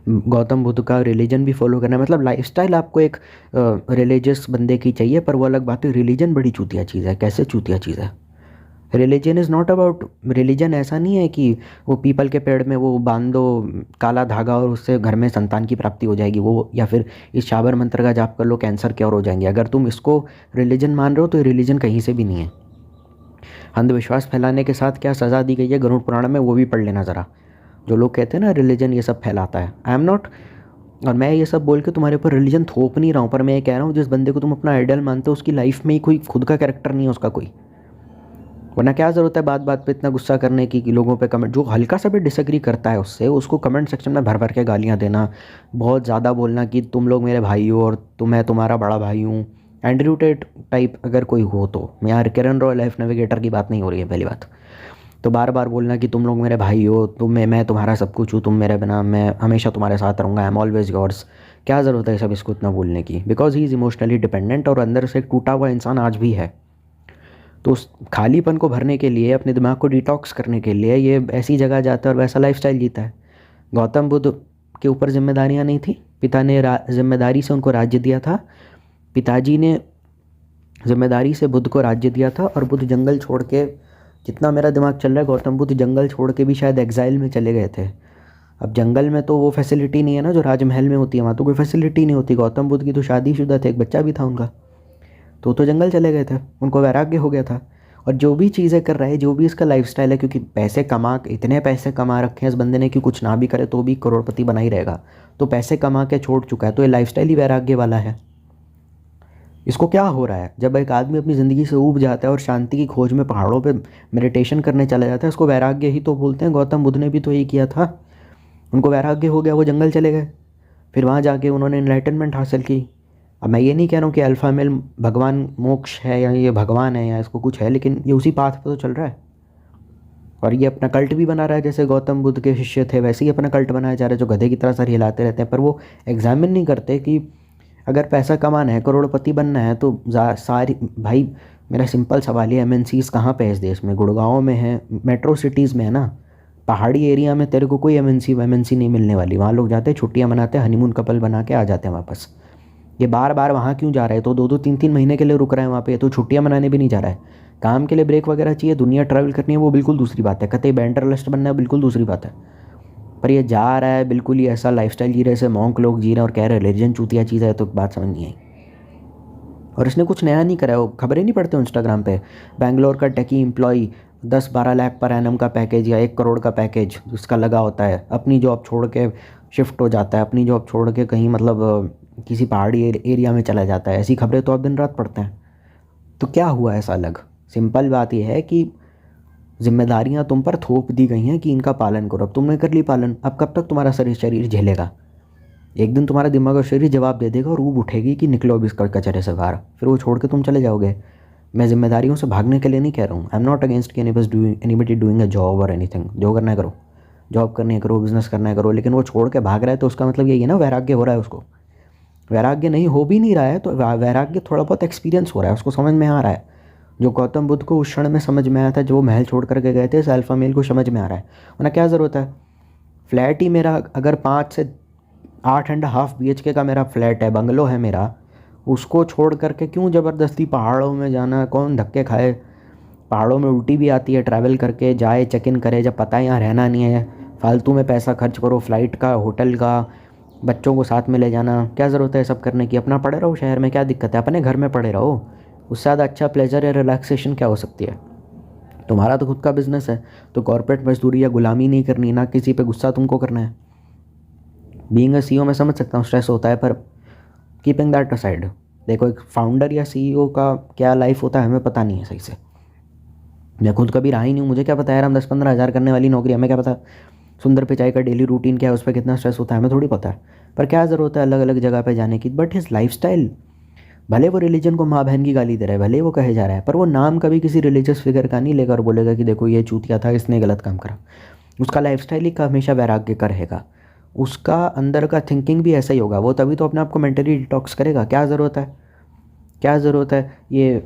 गौतम बुद्ध का रिलीजन भी फॉलो करना है। मतलब लाइफस्टाइल आपको एक रिलीजियस बंदे की चाहिए, पर वो अलग बात है। रिलीजन बड़ी चूतिया चीज़ है। कैसे चूतिया चीज़ है? Religion is not about, religion ऐसा नहीं है कि वो पीपल के पेड़ में वो बांध दो काला धागा और उससे घर में संतान की प्राप्ति हो जाएगी, वो, या फिर इस शाबर मंत्र का जाप कर लो कैंसर क्योर हो जाएंगे। अगर तुम इसको रिलीजन मान रहे हो तो ये रिलीजन कहीं से भी नहीं है। अंधविश्वास फैलाने के साथ क्या सज़ा दी गई है गरुड़ पुराण में, वो भी पढ़ लेना ज़रा। जो लोग कहते हैं ना रिलीजन ये सब फैलाता है, आई एम नॉट, और मैं ये सब बोल के तुम्हारे ऊपर रिलीजन थोप नहीं रहा हूँ, पर मैं ये कह रहा हूँ जिस बंदे को तुम अपना आइडल मानते हो उसकी लाइफ में ही कोई खुद का कैरेक्टर नहीं है उसका कोई। वरना क्या ज़रूरत है बात बात पे इतना गुस्सा करने की कि लोगों पे कमेंट, जो हल्का सा भी डिसएग्री करता है उससे, उसको कमेंट सेक्शन में भर भर के गालियाँ देना, बहुत ज़्यादा बोलना कि तुम लोग मेरे भाई हो और मैं तुम्हारा बड़ा भाई हूँ, एंड्रयू टेट टाइप अगर कोई हो तो। मैं यार किरण रॉय लाइफ नेविगेटर की बात नहीं हो रही है पहली बात। तो बार बार बोलना कि तुम लोग मेरे भाई हो, मैं तुम्हारा सब कुछ हूँ, तुम मेरे बिना, मैं हमेशा तुम्हारे साथ रहूँगा, आई एम ऑलवेज योर्स। क्या ज़रूरत है सब इसको इतना बोलने की? Because he is emotionally dependent और अंदर से एक टूटा हुआ इंसान आज भी है। तो उस खालीपन को भरने के लिए, अपने दिमाग को डिटॉक्स करने के लिए ये ऐसी जगह जाता है और वैसा लाइफस्टाइल जीता है। गौतम बुद्ध के ऊपर जिम्मेदारियाँ नहीं थी, पिता ने जिम्मेदारी से उनको राज्य दिया था। पिताजी ने जिम्मेदारी से बुद्ध को राज्य दिया था और बुद्ध जंगल छोड़ के, जितना मेरा दिमाग चल रहा है, गौतम बुद्ध जंगल छोड़ के भी शायद एग्जाइल में चले गए थे। अब जंगल में तो वो फैसिलिटी नहीं है ना जो राजमहल में होती है, वहाँ तो कोई फैसिलिटी नहीं होती। गौतम बुद्ध की तो शादीशुदा थे, एक बच्चा भी था उनका, तो जंगल चले गए थे, उनको वैराग्य हो गया था। और जो भी चीज़ें कर रहा है, जो भी इसका लाइफस्टाइल है, क्योंकि इतने पैसे कमा रखे हैं इस बंदे ने कि कुछ ना भी करे तो भी करोड़पति बना ही रहेगा, तो पैसे कमा के छोड़ चुका है, तो ये लाइफस्टाइल ही वैराग्य वाला है। इसको क्या हो रहा है? जब एक आदमी अपनी ज़िंदगी से ऊब जाता है और शांति की खोज में पहाड़ों पे मेडिटेशन करने चला जाता है, उसको वैराग्य ही तो बोलते हैं। गौतम बुद्ध ने भी तो यही किया था, उनको वैराग्य हो गया, वो जंगल चले गए, फिर वहाँ जाके उन्होंने एनलाइटनमेंट हासिल की। अब मैं ये नहीं कह रहा हूँ कि अल्फ़ा मेल भगवान मोक्ष है या ये भगवान है या इसको कुछ है, लेकिन ये उसी पाथ पर तो चल रहा है और ये अपना कल्ट भी बना रहा है। जैसे गौतम बुद्ध के शिष्य थे वैसे ही अपना कल्ट बनाया जा रहा है, जो गधे की तरह सर हिलाते रहते हैं, पर वो एग्जामिन नहीं करते कि अगर पैसा कमाना है, करोड़पति बनना है, तो सारी, भाई मेरा सिंपल सवाल है, एमएनसीज कहाँ पे है इस देश में? गुड़गांव में है, मेट्रो सिटीज़ में है ना। पहाड़ी एरिया में तेरे को कोई एमएनसी नहीं मिलने वाली। वहाँ लोग जाते हैं, छुट्टियाँ मनाते हैं, हनीमून कपल बना के आ जाते हैं वापस। ये बार बार वहाँ क्यों जा रहा है? तो 2-2 3-3 महीने के लिए रुक रहा है वहाँ पे, तो छुट्टियाँ मनाने भी नहीं जा रहा है। काम के लिए ब्रेक वगैरह चाहिए, दुनिया ट्रैवल करनी है, वो बिल्कुल दूसरी बात है। कतई बैंडरलिस्ट बनना है, बिल्कुल दूसरी बात है। पर ये जा रहा है बिल्कुल ही ऐसा लाइफस्टाइल जी रहे जैसे मॉन्क लोग जी रहे हैं और कह रहे हैं रिलीजन चूतिया चीज़ है, तो बात समझ नहीं आई। और इसने कुछ नया नहीं करा है, वो खबरें नहीं पढ़ते इंस्टाग्राम पे, बैंगलोर का टेकी एम्प्लॉई 10-12 लाख पर एनम का पैकेज या 1 करोड़ का पैकेज उसका लगा होता है, अपनी जॉब छोड़ के शिफ्ट हो जाता है, अपनी जॉब छोड़ के कहीं मतलब किसी पहाड़ी एरिया में चला जाता है। ऐसी खबरें तो आप दिन रात पढ़ते हैं। तो क्या हुआ ऐसा अलग? सिंपल बात यह है कि जिम्मेदारियां तुम पर थोप दी गई हैं कि इनका पालन करो। अब तुमने कर ली पालन, अब कब तक तुम्हारा शरीर झेलेगा? एक दिन तुम्हारा दिमाग और शरीर जवाब दे देगा और ऊब उठेगी कि निकलो अब इस कचरे से बाहर, फिर वो छोड़ के तुम चले जाओगे। मैं जिम्मेदारियों से भागने के लिए नहीं कह रहा हूँ। आई एम नॉट अगेंस्ट कि एनीबडी डूइंग अ जॉब और एनीथिंग। जो करना है करो, जॉब करनी है करो, बिजनेस करना है करो, लेकिन वो छोड़ के भाग रहा है तो उसका मतलब यही है ना वैराग्य हो रहा है उसको। वैराग्य नहीं हो भी नहीं रहा है तो वैराग्य थोड़ा बहुत एक्सपीरियंस हो रहा है, उसको समझ में आ रहा है। जो गौतम बुद्ध को उस क्षण में समझ में आया था, जो महल छोड़ करके गए थे, इस अल्फा मेल को समझ में आ रहा है। वरना क्या ज़रूरत है? फ्लैट ही मेरा अगर 5 से 8.5 BHK का मेरा फ्लैट है, बंगलो है मेरा, उसको छोड़ करके क्यों ज़बरदस्ती पहाड़ों में जाना? कौन धक्के खाए? पहाड़ों में उल्टी भी आती है, ट्रैवल करके जाए, चेक इन करे, जब पता है यहाँ रहना नहीं है, फालतू में पैसा खर्च करो, फ्लाइट का, होटल का, बच्चों को साथ में ले जाना। क्या ज़रूरत है सब करने की? अपना पड़े रहो शहर में, क्या दिक्कत है? अपने घर में पड़े रहो, उससे ज़्यादा अच्छा प्लेजर या रिलैक्सेशन क्या हो सकती है? तुम्हारा तो खुद का बिजनेस है, तो कॉर्पोरेट मजदूरी या गुलामी नहीं करनी, ना किसी पे गुस्सा तुमको करना है। बीइंग अ सीईओ मैं समझ सकता हूँ स्ट्रेस होता है, पर कीपिंग दैट असाइड, देखो एक फाउंडर या सीईओ का क्या लाइफ होता है हमें पता नहीं है सही से। मैं खुद कभी रहा ही नहीं हूँ, मुझे क्या पता यार, हम 10-15 हज़ार करने वाली नौकरी, हमें क्या पता सुंदर पिचाई का डेली रूटीन क्या है, उस पर कितना स्ट्रेस होता है हमें थोड़ी पता है। पर क्या ज़रूरत है अलग अलग जगह पे जाने की। बट हिज लाइफ स्टाइल, भले वो रिलीजन को माँ बहन की गाली दे रहा है, भले वो कहे जा रहा है, पर वो नाम कभी किसी रिलीजियस फिगर का नहीं लेकर बोलेगा कि देखो ये चूतिया था, इसने गलत काम करा। उसका लाइफ स्टाइल ही का हमेशा वैराग्य का रहेगा, उसका अंदर का थिंकिंग भी ऐसा ही होगा। वो तभी तो अपने आप को मेंटली डिटॉक्स करेगा। क्या ज़रूरत है, क्या ज़रूरत है ये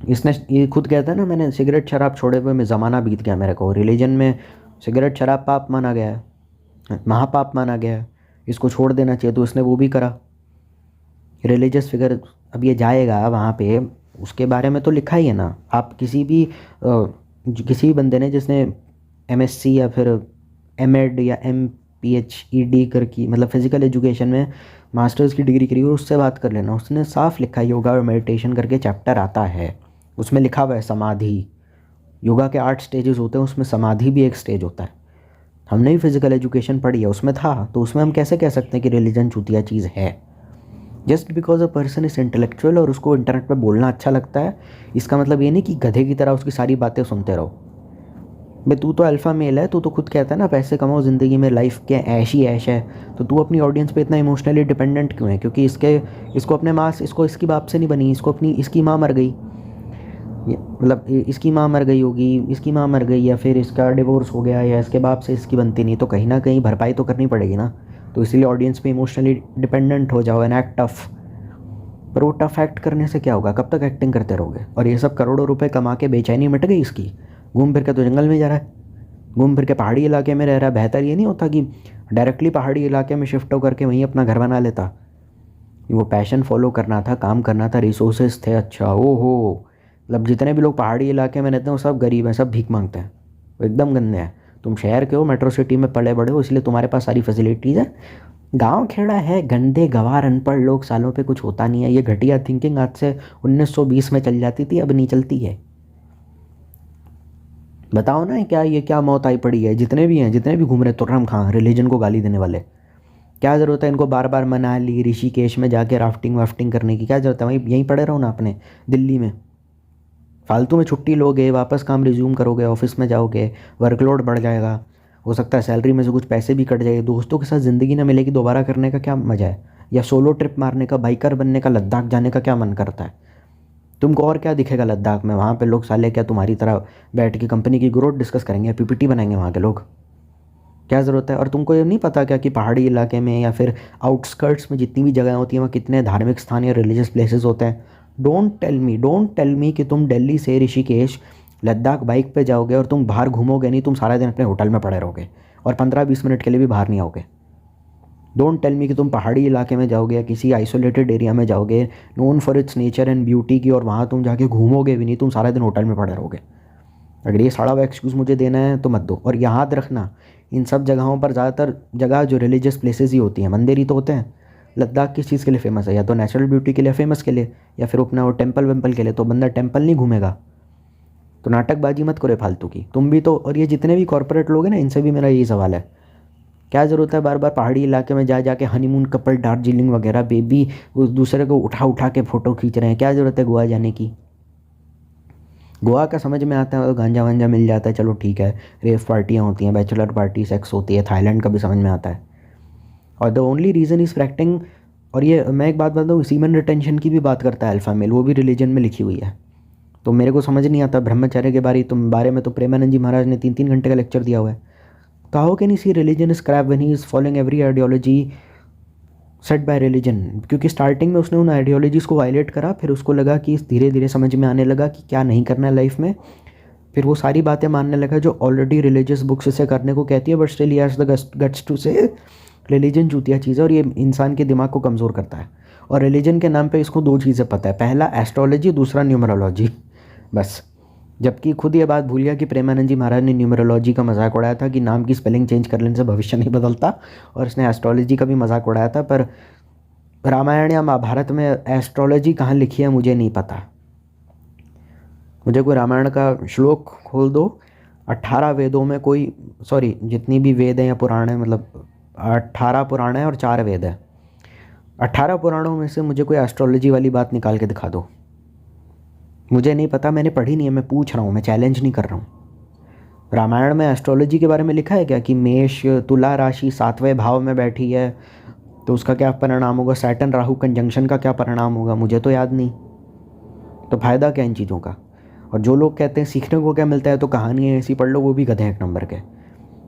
इसने ये खुद कहता है ना, मैंने सिगरेट शराब छोड़े हुए में ज़माना बीत गया मेरे को। रिलीजन में सिगरेट शराब पाप माना गया है, महापाप माना गया है, इसको छोड़ देना चाहिए, तो उसने वो भी करा। रिलीजियस फिगर, अब ये जाएगा वहाँ पे, उसके बारे में तो लिखा ही है ना। आप किसी भी किसी भी बंदे ने जिसने एमएससी या फिर एमएड या एमपीएचईडी कर की, मतलब फिज़िकल एजुकेशन में मास्टर्स की डिग्री करी हो, उससे बात कर लेना। उसने साफ लिखा है, योगा और मेडिटेशन करके चैप्टर आता है, उसमें लिखा हुआ है समाधि। योगा के 8 स्टेजेस होते हैं, उसमें समाधि भी एक स्टेज होता है। हमने भी फिज़िकल एजुकेशन पढ़ी है, उसमें था, तो उसमें हम कैसे कह सकते हैं कि रिलीजन चूतिया चीज़ है। Just because a person is intellectual और उसको इंटरनेट पर बोलना अच्छा लगता है, इसका मतलब ये नहीं कि गधे की तरह उसकी सारी बातें सुनते रहो। भाई तू तो अल्फ़ा मेल है, तू तो खुद कहता है ना पैसे कमाओ ज़िंदगी में, लाइफ के ऐश ही ऐश है, तो तू अपनी ऑडियंस पे इतना इमोशनली डिपेंडेंट क्यों है? क्योंकि इसको अपने माँ से, इसको इसकी बाप से नहीं बनी, इसकी माँ मर गई, मतलब इसकी माँ मर गई होगी, इसकी माँ मर गई, या फिर इसका डिवोर्स हो गया, या इसके बाप से इसकी बनती नहीं, तो कहीं ना कहीं भरपाई तो करनी पड़ेगी ना। तो इसीलिए ऑडियंस पे इमोशनली डिपेंडेंट हो जाओ एंड एक्ट टफ। पर वो टफ एक्ट करने से क्या होगा? कब तक एक्टिंग करते रहोगे? और ये सब करोड़ों रुपए कमा के बेचैनी मिट गई इसकी, घूम फिर के तो जंगल में जा रहा है, घूम फिर के पहाड़ी इलाके में रह रहा है। बेहतर ये नहीं होता कि डायरेक्टली पहाड़ी इलाके में शिफ्ट होकर के वहीं अपना घर बना लेता? वो पैशन फॉलो करना था, काम करना था, रिसोर्सेज थे। अच्छा ओहो, मतलब जितने भी लोग पहाड़ी इलाके में रहते हैं वो सब गरीब हैं, सब भीख मांगते हैं, वो एकदम गंदे हैं। तुम शहर के हो, मेट्रो सिटी में पले बड़े हो, इसलिए तुम्हारे पास सारी फैसिलिटीज़ है। गांव खेड़ा है, गंदे गवार अनपढ़ लोग, सालों पे कुछ होता नहीं है। ये घटिया थिंकिंग आज से 1920 में चल जाती थी, अब नहीं चलती है। बताओ ना क्या ये क्या मौत आई पड़ी है? जितने भी हैं, जितने भी घूम रहे तुर्रम खां रिलीजन को गाली देने वाले, क्या ज़रूरत है इनको बार बार मनाली ऋषिकेश में जाके राफ्टिंग वाफ्टिंग करने की? क्या ज़रूरत है? वहीं यहीं पड़े रहो ना अपने दिल्ली में। फालतू में छुट्टी लोगे, वापस काम रिज्यूम करोगे, ऑफिस में जाओगे, वर्कलोड बढ़ जाएगा, हो सकता है सैलरी में से कुछ पैसे भी कट जाएंगे, दोस्तों के साथ ज़िंदगी ना मिलेगी दोबारा, करने का क्या मज़ा है? या सोलो ट्रिप मारने का, बाइकर बनने का, लद्दाख जाने का क्या मन करता है? तुमको और क्या दिखेगा लद्दाख में? वहाँ पे लोग साले क्या तुम्हारी तरह बैठ के कंपनी की ग्रोथ डिस्कस करेंगे, पीपीटी बनाएंगे वहाँ के लोग? क्या ज़रूरत है? और तुमको ये नहीं पता क्या कि पहाड़ी इलाके में या फिर आउटस्कर्ट्स में जितनी भी जगह होती हैं वहाँ कितने धार्मिक स्थान या रिलीजियस प्लेसेस होते हैं? डोंट टेल मी कि तुम दिल्ली से ऋषिकेश लद्दाख बाइक पे जाओगे और तुम बाहर घूमोगे नहीं, तुम सारा दिन अपने होटल में पड़े रहोगे और 15-20 मिनट के लिए भी बाहर नहीं आओगे। डोंट टेल मी कि तुम पहाड़ी इलाके में जाओगे या किसी आइसोलेटेड एरिया में जाओगे known for its nature and beauty की, और वहाँ तुम जाके घूमोगे भी नहीं, तुम सारा दिन होटल में पड़े रहोगे। अगर ये साड़ा हुआ एक्सक्यूज़ मुझे देना है तो मत दो। और याद रखना, इन सब जगहों पर ज़्यादातर जगह जो रिलीजियस प्लेसेस ही होती हैं, मंदिर ही तो होते हैं। लद्दाख किस चीज़ के लिए फेमस है? या तो नेचुरल ब्यूटी के लिए फेमस के लिए, या फिर अपना वो टेम्पल वेम्पल के लिए। तो बंदा टेम्पल नहीं घूमेगा, तो नाटकबाजी मत करो फालतू की तुम भी तो। और ये जितने भी कॉर्पोरेट लोग हैं ना, इनसे भी मेरा यही सवाल है, क्या ज़रूरत है बार बार पहाड़ी इलाके में जा जाके हनीमून कपल दार्जिलिंग वगैरह, बेबी उस दूसरे को उठा उठा के फ़ोटो खींच रहे हैं? क्या ज़रूरत है गोवा जाने की? गोवा का समझ में आता है, तो गांजा वांजा मिल जाता है, चलो ठीक है, रेव पार्टियाँ होती हैं, बैचलर पार्टी, सेक्स होती है। थाईलैंड का भी समझ में आता है। और द ओनली रीज़न इज़ फ्रैक्टिंग। और ये मैं एक बात बताऊँ, सीमन रिटेंशन की भी बात करता है अल्फ़ा मेल, वो भी रिलीजन में लिखी हुई है। तो मेरे को समझ नहीं आता ब्रह्मचर्य के बारे में तो प्रेमानंद जी महाराज ने 3-3 घंटे का लेक्चर दिया हुआ है। तो how can he see religion is crap when he is following every ideology set by religion? क्योंकि स्टार्टिंग में उसने उन आइडियोलॉजीज़ को वायलेट करा, फिर उसको लगा कि धीरे धीरे समझ में आने लगा कि क्या नहीं करना है लाइफ में, फिर वो सारी बातें मानने लगा जो ऑलरेडी रिलीजियस बुक्स इसे करने को कहती है। But still he has the guts to say religion चूतिया चीज़ है और ये इंसान के दिमाग को कमज़ोर करता है। और रिलीजन के नाम पे इसको 2 चीज़ें पता है, पहला एस्ट्रोलॉजी, दूसरा न्यूमरोलॉजी, बस। जबकि खुद ये बात भूल गया कि प्रेमानंद जी महाराज ने न्यूमरोलॉजी का मजाक उड़ाया था कि नाम की स्पेलिंग चेंज कर लेने से भविष्य नहीं बदलता, और इसने एस्ट्रोलॉजी का भी मजाक उड़ाया था। पर रामायण या महाभारत में एस्ट्रोलॉजी कहाँ लिखी है मुझे नहीं पता। मुझे कोई रामायण का श्लोक खोल दो, 18 वेदों में कोई, सॉरी जितनी भी वेद हैं या पुराण हैं, मतलब 18 पुराण है और 4 वेद है। 18 पुराणों में से मुझे कोई एस्ट्रोलॉजी वाली बात निकाल के दिखा दो। मुझे नहीं पता, मैंने पढ़ी नहीं है, मैं पूछ रहा हूँ, मैं चैलेंज नहीं कर रहा हूँ। रामायण में एस्ट्रोलॉजी के बारे में लिखा है क्या कि मेष तुला राशि 7वें भाव में बैठी है तो उसका क्या परिणाम होगा, सैटर्न राहु कंजंक्शन का क्या परिणाम होगा? मुझे तो याद नहीं। तो फ़ायदा क्या इन चीज़ों का? और जो लोग कहते हैं सीखने को क्या मिलता है, तो कहानी ऐसी पढ़ लो, वो भी गधे 1 नंबर के।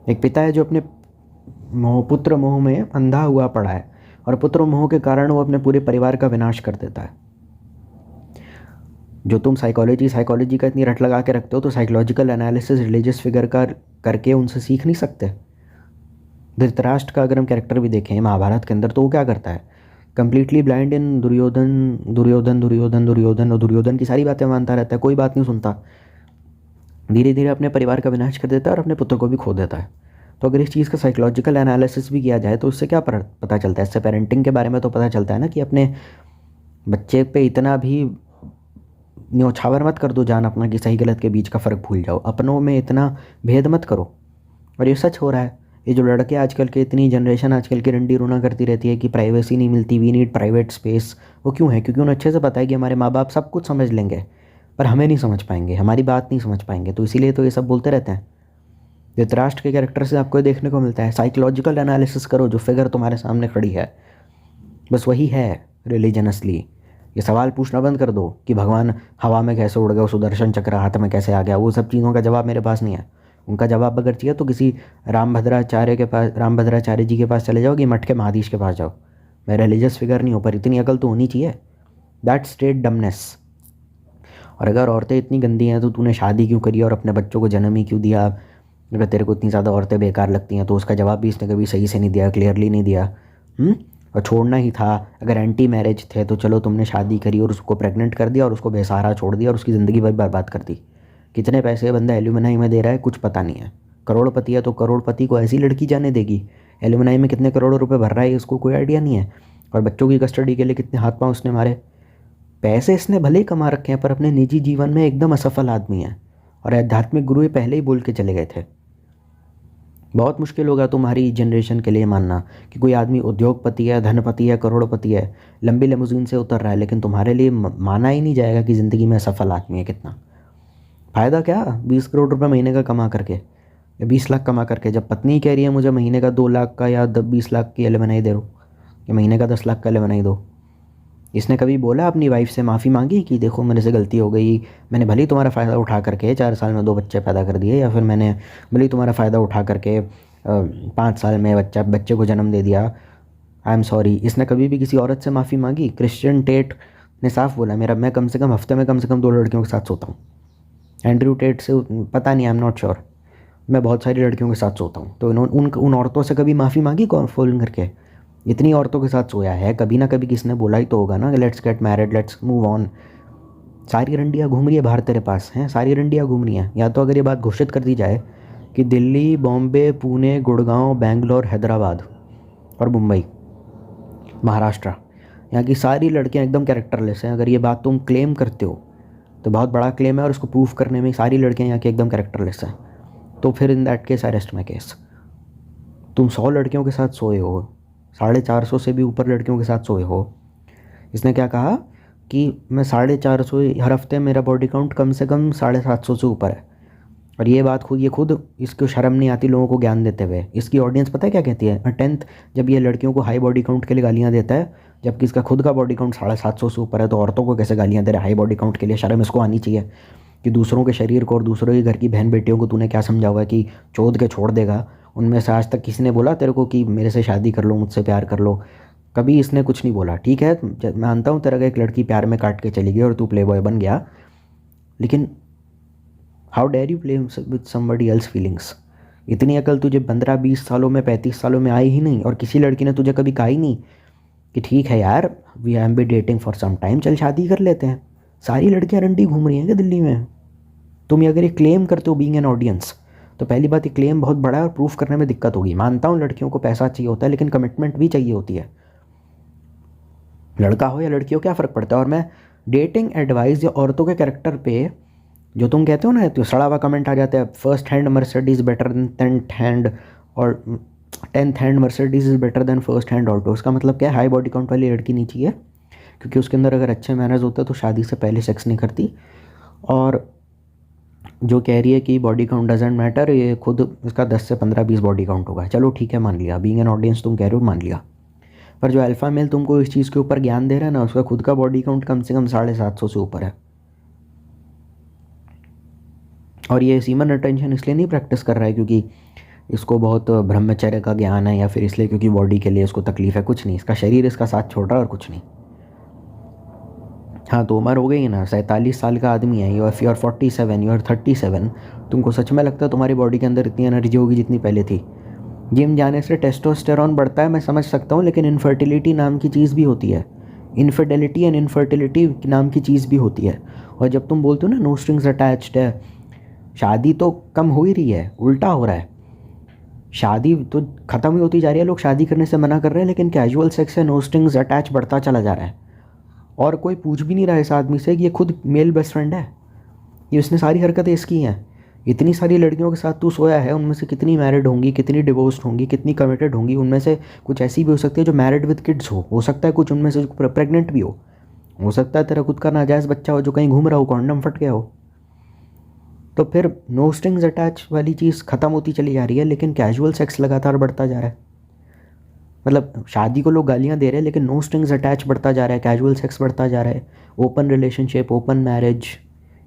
एक पिता है जो अपने पुत्र मोह में अंधा हुआ पड़ा है और पुत्र मोह के कारण वो अपने पूरे परिवार का विनाश कर देता है। जो तुम साइकोलॉजी का इतनी रट लगा के रखते हो, तो साइकोलॉजिकल एनालिसिस रिलीजियस फिगर का करके उनसे सीख नहीं सकते? धृतराष्ट्र का अगर हम कैरेक्टर भी देखें महाभारत के अंदर, तो वो क्या करता है? Completely blind in Duryodhan Duryodhan Duryodhan Duryodhan और दुर्योधन की सारी बातें मानता रहता है, कोई बात नहीं सुनता। धीरे धीरे अपने परिवार का विनाश कर देता है और अपने पुत्र को भी खो देता है। तो अगर इस चीज़ का साइकोलॉजिकल एनालिसिस भी किया जाए तो उससे क्या पता चलता है? इससे पेरेंटिंग के बारे में तो पता चलता है ना कि अपने बच्चे पे इतना भी न्यौछावर मत कर दो जान अपना कि सही गलत के बीच का फ़र्क भूल जाओ, अपनों में इतना भेद मत करो। और ये सच हो रहा है। ये जो लड़के आजकल के, इतनी जनरेशन आजकल की रंडी रोना करती रहती है कि प्राइवेसी नहीं मिलती, वी नीड प्राइवेट स्पेस, वो क्यों है? क्योंकि उन्हें अच्छे से पता है कि हमारे माँ बाप सब कुछ समझ लेंगे पर हमें नहीं समझ पाएंगे, हमारी बात नहीं समझ पाएंगे, तो इसीलिए तो ये सब बोलते रहते हैं। धृतराष्ट्र के कैरेक्टर से आपको ये देखने को मिलता है। साइकोलॉजिकल एनालिसिस करो, जो फिगर तुम्हारे सामने खड़ी है बस वही है रिलीजन असली। ये सवाल पूछना बंद कर दो कि भगवान हवा में कैसे उड़ गया, सुदर्शन चक्र हाथ में कैसे आ गया, वो सब चीज़ों का जवाब मेरे पास नहीं है। उनका जवाब अगर चाहिए तो किसी रामभद्राचार्य जी के पास चले जाओ कि मठ के महाधीश के पास जाओ। मैं रिलीजियस फिगर नहीं हूँ, पर इतनी अकल तो होनी चाहिए। That state dumbness. और अगर औरतें इतनी गंदी हैं तो तूने शादी क्यों करी और अपने बच्चों को जन्म ही क्यों दिया? अगर तेरे को इतनी ज़्यादा औरतें बेकार लगती हैं तो उसका जवाब भी इसने कभी सही से नहीं दिया, क्लियरली नहीं दिया। और छोड़ना ही था, अगर एंटी मैरिज थे तो चलो तुमने शादी करी और उसको प्रेग्नेंट कर दिया और उसको बेसहारा छोड़ दिया और उसकी ज़िंदगी भर बर्बाद कर दी। कितने पैसे बंदा एल्यूमिनाई में दे रहा है कुछ पता नहीं है। करोड़पति है तो करोड़पति को ऐसी लड़की जाने देगी? एल्यूमिनाई में कितने करोड़ों रुपए भर रहा है इसको कोई आइडिया नहीं है। और बच्चों की कस्टडी के लिए कितने हाथ पाँव उसने मारे। पैसे इसने भले ही कमा रखे हैं पर अपने निजी जीवन में एकदम असफल आदमी है। और आध्यात्मिक गुरु ये पहले ही बोल के चले गए थे। बहुत मुश्किल होगा तुम्हारी जनरेशन के लिए मानना कि कोई आदमी उद्योगपति है, धनपति है, करोड़पति है, लंबी लिमोजीन से उतर रहा है, लेकिन तुम्हारे लिए माना ही नहीं जाएगा कि ज़िंदगी में सफल आदमी है। कितना फ़ायदा क्या 20 करोड़ रुपए महीने का कमा करके या 20 लाख कमा करके, जब पत्नी कह रही है मुझे महीने का 2 लाख का या 20 लाख की एलिमनाई दे दो या महीने का 10 लाख का एलिमनाई दो। इसने कभी बोला अपनी वाइफ से माफ़ी मांगी कि देखो मेरे से गलती हो गई, मैंने भले ही तुम्हारा फ़ायदा उठा करके 4 साल में 2 बच्चे पैदा कर दिए, या फिर मैंने भले ही तुम्हारा फ़ायदा उठा करके 5 साल में बच्चे को जन्म दे दिया, आई एम सॉरी। इसने कभी भी किसी औरत से माफ़ी मांगी? क्रिश्चियन टेट ने साफ बोला मैं कम से कम हफ्ते में कम से कम 2 लड़कियों के साथ सोता हूँ। एंड्रयू टेट से पता नहीं, आई एम नॉट श्योर, मैं बहुत सारी लड़कियों के साथ सोता हूँ। तो उन औरतों से कभी माफ़ी मांगी फ़ोन करके? इतनी औरतों के साथ सोया है, कभी ना कभी किसने बोला ही तो होगा ना, let's get married, let's move on. सारी रंडियाँ घूम रही है बाहर तेरे पास हैं, सारी रंडियाँ घूम रही हैं। या तो अगर ये बात घोषित कर दी जाए कि दिल्ली, बॉम्बे, पुणे, गुड़गांव, बेंगलोर, हैदराबाद और मुंबई, महाराष्ट्र, यहाँ की सारी लड़कियाँ एकदम कैरेक्टरलेस हैं, अगर ये बात तुम क्लेम करते हो तो बहुत बड़ा क्लेम है और उसको प्रूफ करने में सारी लड़कियाँ यहाँ की एकदम कैरेक्टरलेस हैं, तो फिर in that case I rest my case. तुम 100 लड़कियों के साथ सोए हो, 450 से भी ऊपर लड़कियों के साथ सोए हो। इसने क्या कहा कि मैं 450 हर हफ्ते मेरा बॉडी काउंट कम से कम 750 से ऊपर है। और ये बात खुद इसको शर्म नहीं आती लोगों को ज्ञान देते हुए। इसकी ऑडियंस पता है क्या कहती है? 10th जब ये लड़कियों को हाई बॉडी काउंट के लिए गालियाँ देता है, जबकि इसका खुद का बॉडी काउंट 750 से ऊपर है, तो औरतों को कैसे गालियाँ दे रहा है हाई बॉडी काउंट के लिए? शर्म इसको आनी चाहिए कि दूसरों के शरीर को और दूसरों के घर की बहन बेटियों को तूने क्या समझा हुआ है कि चोद के छोड़ देगा। उनमें से आज तक किसी ने बोला तेरे को कि मेरे से शादी कर लो, मुझसे प्यार कर लो? कभी इसने कुछ नहीं बोला। ठीक है, मैं मानता हूँ तेरा एक लड़की प्यार में काट के चली गई और तू प्ले बॉय बन गया, लेकिन how dare you play with somebody else feelings? इतनी अकल तुझे 15-20 सालों में, 35 सालों में आई ही नहीं, और किसी लड़की ने तुझे कभी कहा ही नहीं कि ठीक है यार, we have be dating for some time, चल शादी कर लेते हैं। सारी लड़कियाँ रंडी घूम रही हैं क्या दिल्ली में? तुम अगर ये क्लेम करते हो बीइंग एन ऑडियंस, तो पहली बात ये क्लेम बहुत बड़ा है और प्रूफ करने में दिक्कत होगी। मानता हूँ लड़कियों को पैसा चाहिए होता है, लेकिन कमिटमेंट भी चाहिए होती है। लड़का हो या लड़की हो क्या फ़र्क पड़ता है? और मैं डेटिंग एडवाइस या औरतों के कैरेक्टर पे जो तुम कहते हो ना, तो सड़ा हुआ कमेंट आ जाता है, first hand Mercedes better than 10th hand, और 10th hand Mercedes is better than first hand Alto. उसका मतलब क्या है, हाई बॉडी काउंट वाली लड़की नहीं चाहिए, क्योंकि उसके अंदर अगर अच्छे मैनर्स होते तो शादी से पहले सेक्स नहीं करती। और जो कह रही है कि बॉडी काउंट डजेंट मैटर, ये खुद इसका 10 से 15 20 बॉडी काउंट होगा। चलो ठीक है, मान लिया, बीइंग एन ऑडियंस तुम कह रहे हो, मान लिया। पर जो अल्फ़ा मेल तुमको इस चीज़ के ऊपर ज्ञान दे रहा है ना, उसका खुद का बॉडी काउंट कम से कम 750 से ऊपर है। और ये सीमन रिटेंशन इसलिए नहीं प्रैक्टिस कर रहा है क्योंकि इसको बहुत ब्रह्मचर्य का ज्ञान है, या फिर इसलिए क्योंकि बॉडी के लिए इसको तकलीफ़ है, कुछ नहीं। इसका शरीर इसका साथ छोड़ रहा है और कुछ नहीं। हाँ, तो उम्र हो गई है ना, 47 साल का आदमी है, यू आर 47, यू आर 37, तुमको सच में लगता है तुम्हारी बॉडी के अंदर इतनी एनर्जी होगी जितनी पहले थी? जिम जाने से टेस्टोस्टेरॉन बढ़ता है, मैं समझ सकता हूँ, लेकिन इनफर्टिलिटी नाम की चीज़ भी होती है। इनफिडेलिटी एंड इनफर्टिलिटी नाम की चीज़ भी होती है। और जब तुम बोलते हो ना नो स्ट्रिंग्स अटैच्ड है, शादी तो कम हो ही रही है, उल्टा हो रहा है। शादी तो ख़त्म ही होती जा रही है, लोग शादी करने से मना कर रहे हैं, लेकिन कैजुअल सेक्स है, नो स्ट्रिंग्स अटैच बढ़ता चला जा रहा है। और कोई पूछ भी नहीं रहा है इस आदमी से कि ये खुद मेल बेस्ट फ्रेंड है, ये उसने सारी हरकतें इसकी हैं। इतनी सारी लड़कियों के साथ तू सोया है, उनमें से कितनी मैरिड होंगी, कितनी डिवोर्स्ड होंगी, कितनी कमिटेड होंगी, उनमें से कुछ ऐसी भी हो सकती है जो मैरिड विद किड्स हो सकता है कुछ उनमें से प्रेग्नेंट भी हो सकता है तेरा खुद का नाजायज़ बच्चा हो जो कहीं घूम रहा हो, कॉन्डम फट गया हो। तो फिर नो स्ट्रिंग्स अटैच वाली चीज़ ख़त्म होती चली जा रही है, लेकिन कैजुअल सेक्स लगातार बढ़ता जा रहा है। मतलब शादी को लोग गालियाँ दे रहे हैं, लेकिन नो स्ट्रिंग्स अटैच बढ़ता जा रहा है, कैजुअल सेक्स बढ़ता जा रहा है, open relationship, open marriage,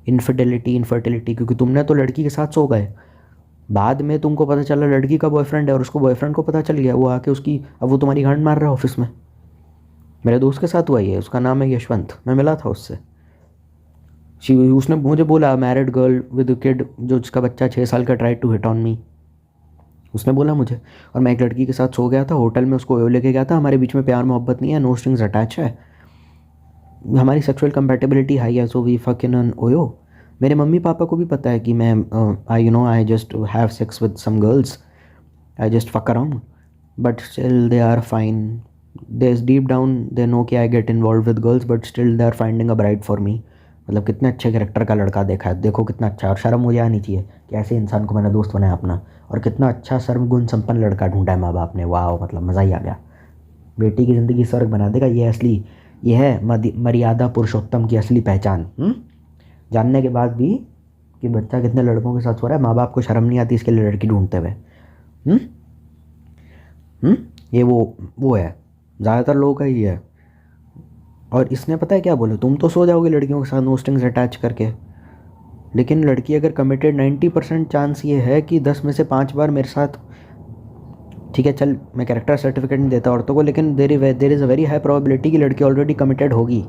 infidelity, infertility. क्योंकि तुमने तो लड़की के साथ सो गए, बाद में तुमको पता चला लड़की का बॉयफ्रेंड है, और उसको बॉयफ्रेंड को पता चल गया, वो आके उसकी, अब वो तुम्हारी गांड मार रहा है ऑफिस में। मेरे दोस्त के साथ हुआ ही है, उसका नाम है यशवंत, मैं मिला था उससे। उसने मुझे बोला, मैरिड गर्ल विद किड, जो जिसका बच्चा 6 साल का, try to hit on me, उसने बोला मुझे। और मैं एक लड़की के साथ सो गया था होटल में, उसको ओयो लेके गया था, हमारे बीच में प्यार मोहब्बत नहीं है, नो स्ट्रिंग्स अटैच है, हमारी सेक्सुअल कंपैटिबिलिटी हाई है, so we fuck in an OYO. मेरे मम्मी पापा को भी पता है कि मैं I just have sex with some girls, I just fuck around, but still they are fine, they deep down they know कि I get involve with girls, but still they are finding a bride for me. मतलब कितने अच्छे कैरेक्टर का लड़का देखा है, देखो कितना अच्छा। और शर्म मुझे आनी चाहिए कि ऐसे इंसान को मैंने दोस्त बनाया अपना, और कितना अच्छा सर्वगुण संपन्न लड़का ढूंढा है माँ बाप ने। वाह, मतलब मज़ा ही आ गया। बेटी की ज़िंदगी स्वर्ग बना देगा, ये असली, ये है मर्यादा पुरुषोत्तम की असली पहचान। जानने के बाद भी कि बच्चा कितने लड़कों के साथ सो रहा है, माँ बाप को शर्म नहीं आती इसके लिए लड़की ढूंढते हुए। ये वो है, ज़्यादातर लोगों का ही है। और इसने पता है क्या बोले, तुम तो सो जाओगे लड़कियों के साथ नो स्ट्रिंग्स अटैच करके, लेकिन लड़की अगर कमिटेड, 90% चांस ये है कि 10 में से 5 बार मेरे साथ, ठीक है चल मैं कैरेक्टर सर्टिफिकेट नहीं देता औरतों को, लेकिन there is a very high probability कि लड़की ऑलरेडी कमिटेड होगी।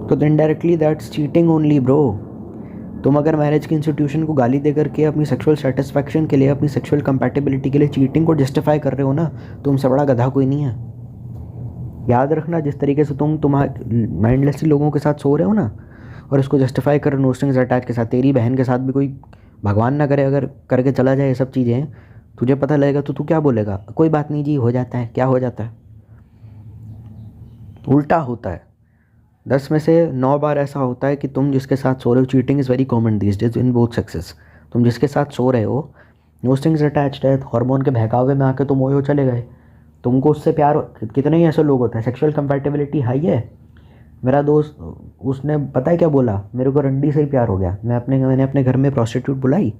तो indirectly that's cheating only bro. तुम अगर मैरिज के इंस्टीट्यूशन को गाली दे करके अपनी सेक्सुअल सेटिस्फैक्शन के लिए, अपनी सेक्सुअल कंपैटिबिलिटी के लिए चीटिंग को जस्टिफाई कर रहे हो ना, तुमसे बड़ा गधा कोई नहीं है। याद रखना, जिस तरीके से तुम माइंडलेसली लोगों के साथ सो रहे हो ना, और इसको जस्टिफाई कर नो स्ट्रिंग्स अटैच के साथ, तेरी बहन के साथ भी कोई भगवान ना करे अगर करके चला जाए ये सब चीज़ें, तुझे पता लगेगा तो तू क्या बोलेगा, कोई बात नहीं जी, हो जाता है। क्या हो जाता है? उल्टा होता है। 10 में से 9 बार ऐसा होता है कि तुम जिसके साथ सो रहे हो, cheating is very common this days in both sexes, तुम जिसके साथ सो रहे हो, नो स्ट्रिंग्स अटैच्ड है, हार्मोन के बहकावे में आके तुम ओयो चले गए, तुमको उससे प्यार। कितने ही ऐसे लोग होते हैं, सेक्सुअल कंपैटिबिलिटी हाई है। मेरा दोस्त, उसने पता है क्या बोला, मेरे को रंडी से ही प्यार हो गया, मैंने अपने घर में प्रोस्टिट्यूट बुलाई,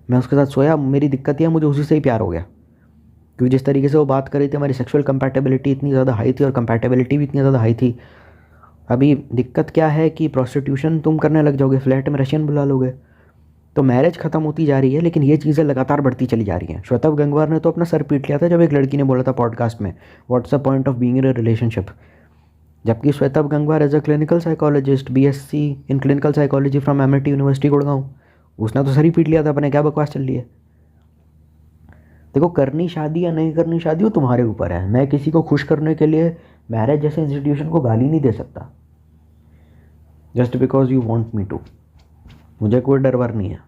मैं उसके साथ सोया, मेरी दिक्कत यह, मुझे उसी से ही प्यार हो गया। क्योंकि जिस तरीके से वो बात कर रही थी, हमारी सेक्सुअल कंपैटिबिलिटी इतनी ज़्यादा हाई थी, और कंपैटिबिलिटी भी इतनी ज़्यादा हाई थी। अभी दिक्कत क्या है कि प्रोस्टिट्यूशन तुम करने लग जाओगे, फ्लैट में रशियन बुला लोगे, तो मैरिज खत्म होती जा रही है, लेकिन ये चीज़ें लगातार बढ़ती चली जा रही हैं। श्वेतव गंगवार ने तो अपना सर पीट लिया था जब एक लड़की ने बोला था पॉडकास्ट में, what's the point of being in a relationship. जबकि Shwetav Gangwar as a clinical psychologist, BSc in clinical psychology from MIT university Gurgaon, उसने तो सर ही पीट लिया था अपने, क्या बकवास चल रही है। देखो, करनी शादी या नहीं करनी शादी वो तुम्हारे ऊपर है। मैं किसी को खुश करने के लिए मैरिज जैसे इंस्टीट्यूशन को गाली नहीं दे सकता, just because you want me to. मुझे कोई डर वर नहीं है,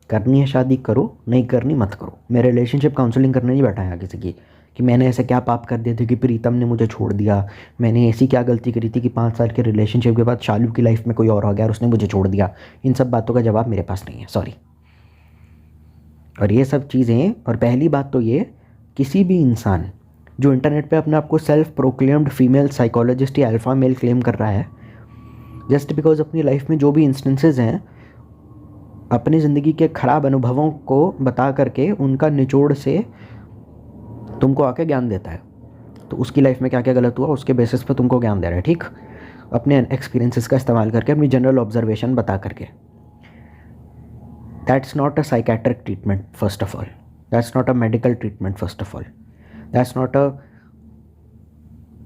करनी है शादी करो, नहीं करनी मत करो। मैं रिलेशनशिप काउंसलिंग करने नहीं बैठा यहाँ किसी की कि मैंने ऐसे क्या पाप कर दिए थे कि प्रीतम ने मुझे छोड़ दिया, मैंने ऐसी क्या गलती करी थी कि 5 साल के रिलेशनशिप के बाद शालू की लाइफ में कोई और आ गया और उसने मुझे छोड़ दिया। इन सब बातों का जवाब मेरे पास नहीं है, सॉरी। और ये सब चीज़ें, और पहली बात तो ये किसी भी इंसान जो इंटरनेट पे अपने आप को सेल्फ प्रोक्लेम्ड फीमेल साइकोलॉजिस्ट या अल्फा मेल क्लेम कर रहा है, जस्ट बिकॉज अपनी लाइफ में जो भी इंस्टेंसेस हैं अपनी ज़िंदगी के ख़राब अनुभवों को बता करके उनका निचोड़ से तुमको आके ज्ञान देता है, तो उसकी लाइफ में क्या क्या गलत हुआ उसके बेसिस पे तुमको ज्ञान दे रहा है, ठीक, अपने एक्सपीरियंसेस का इस्तेमाल करके, अपनी जनरल ऑब्जर्वेशन बता करके। That's not a psychiatric treatment first of all, that's not a medical treatment first of all, that's not a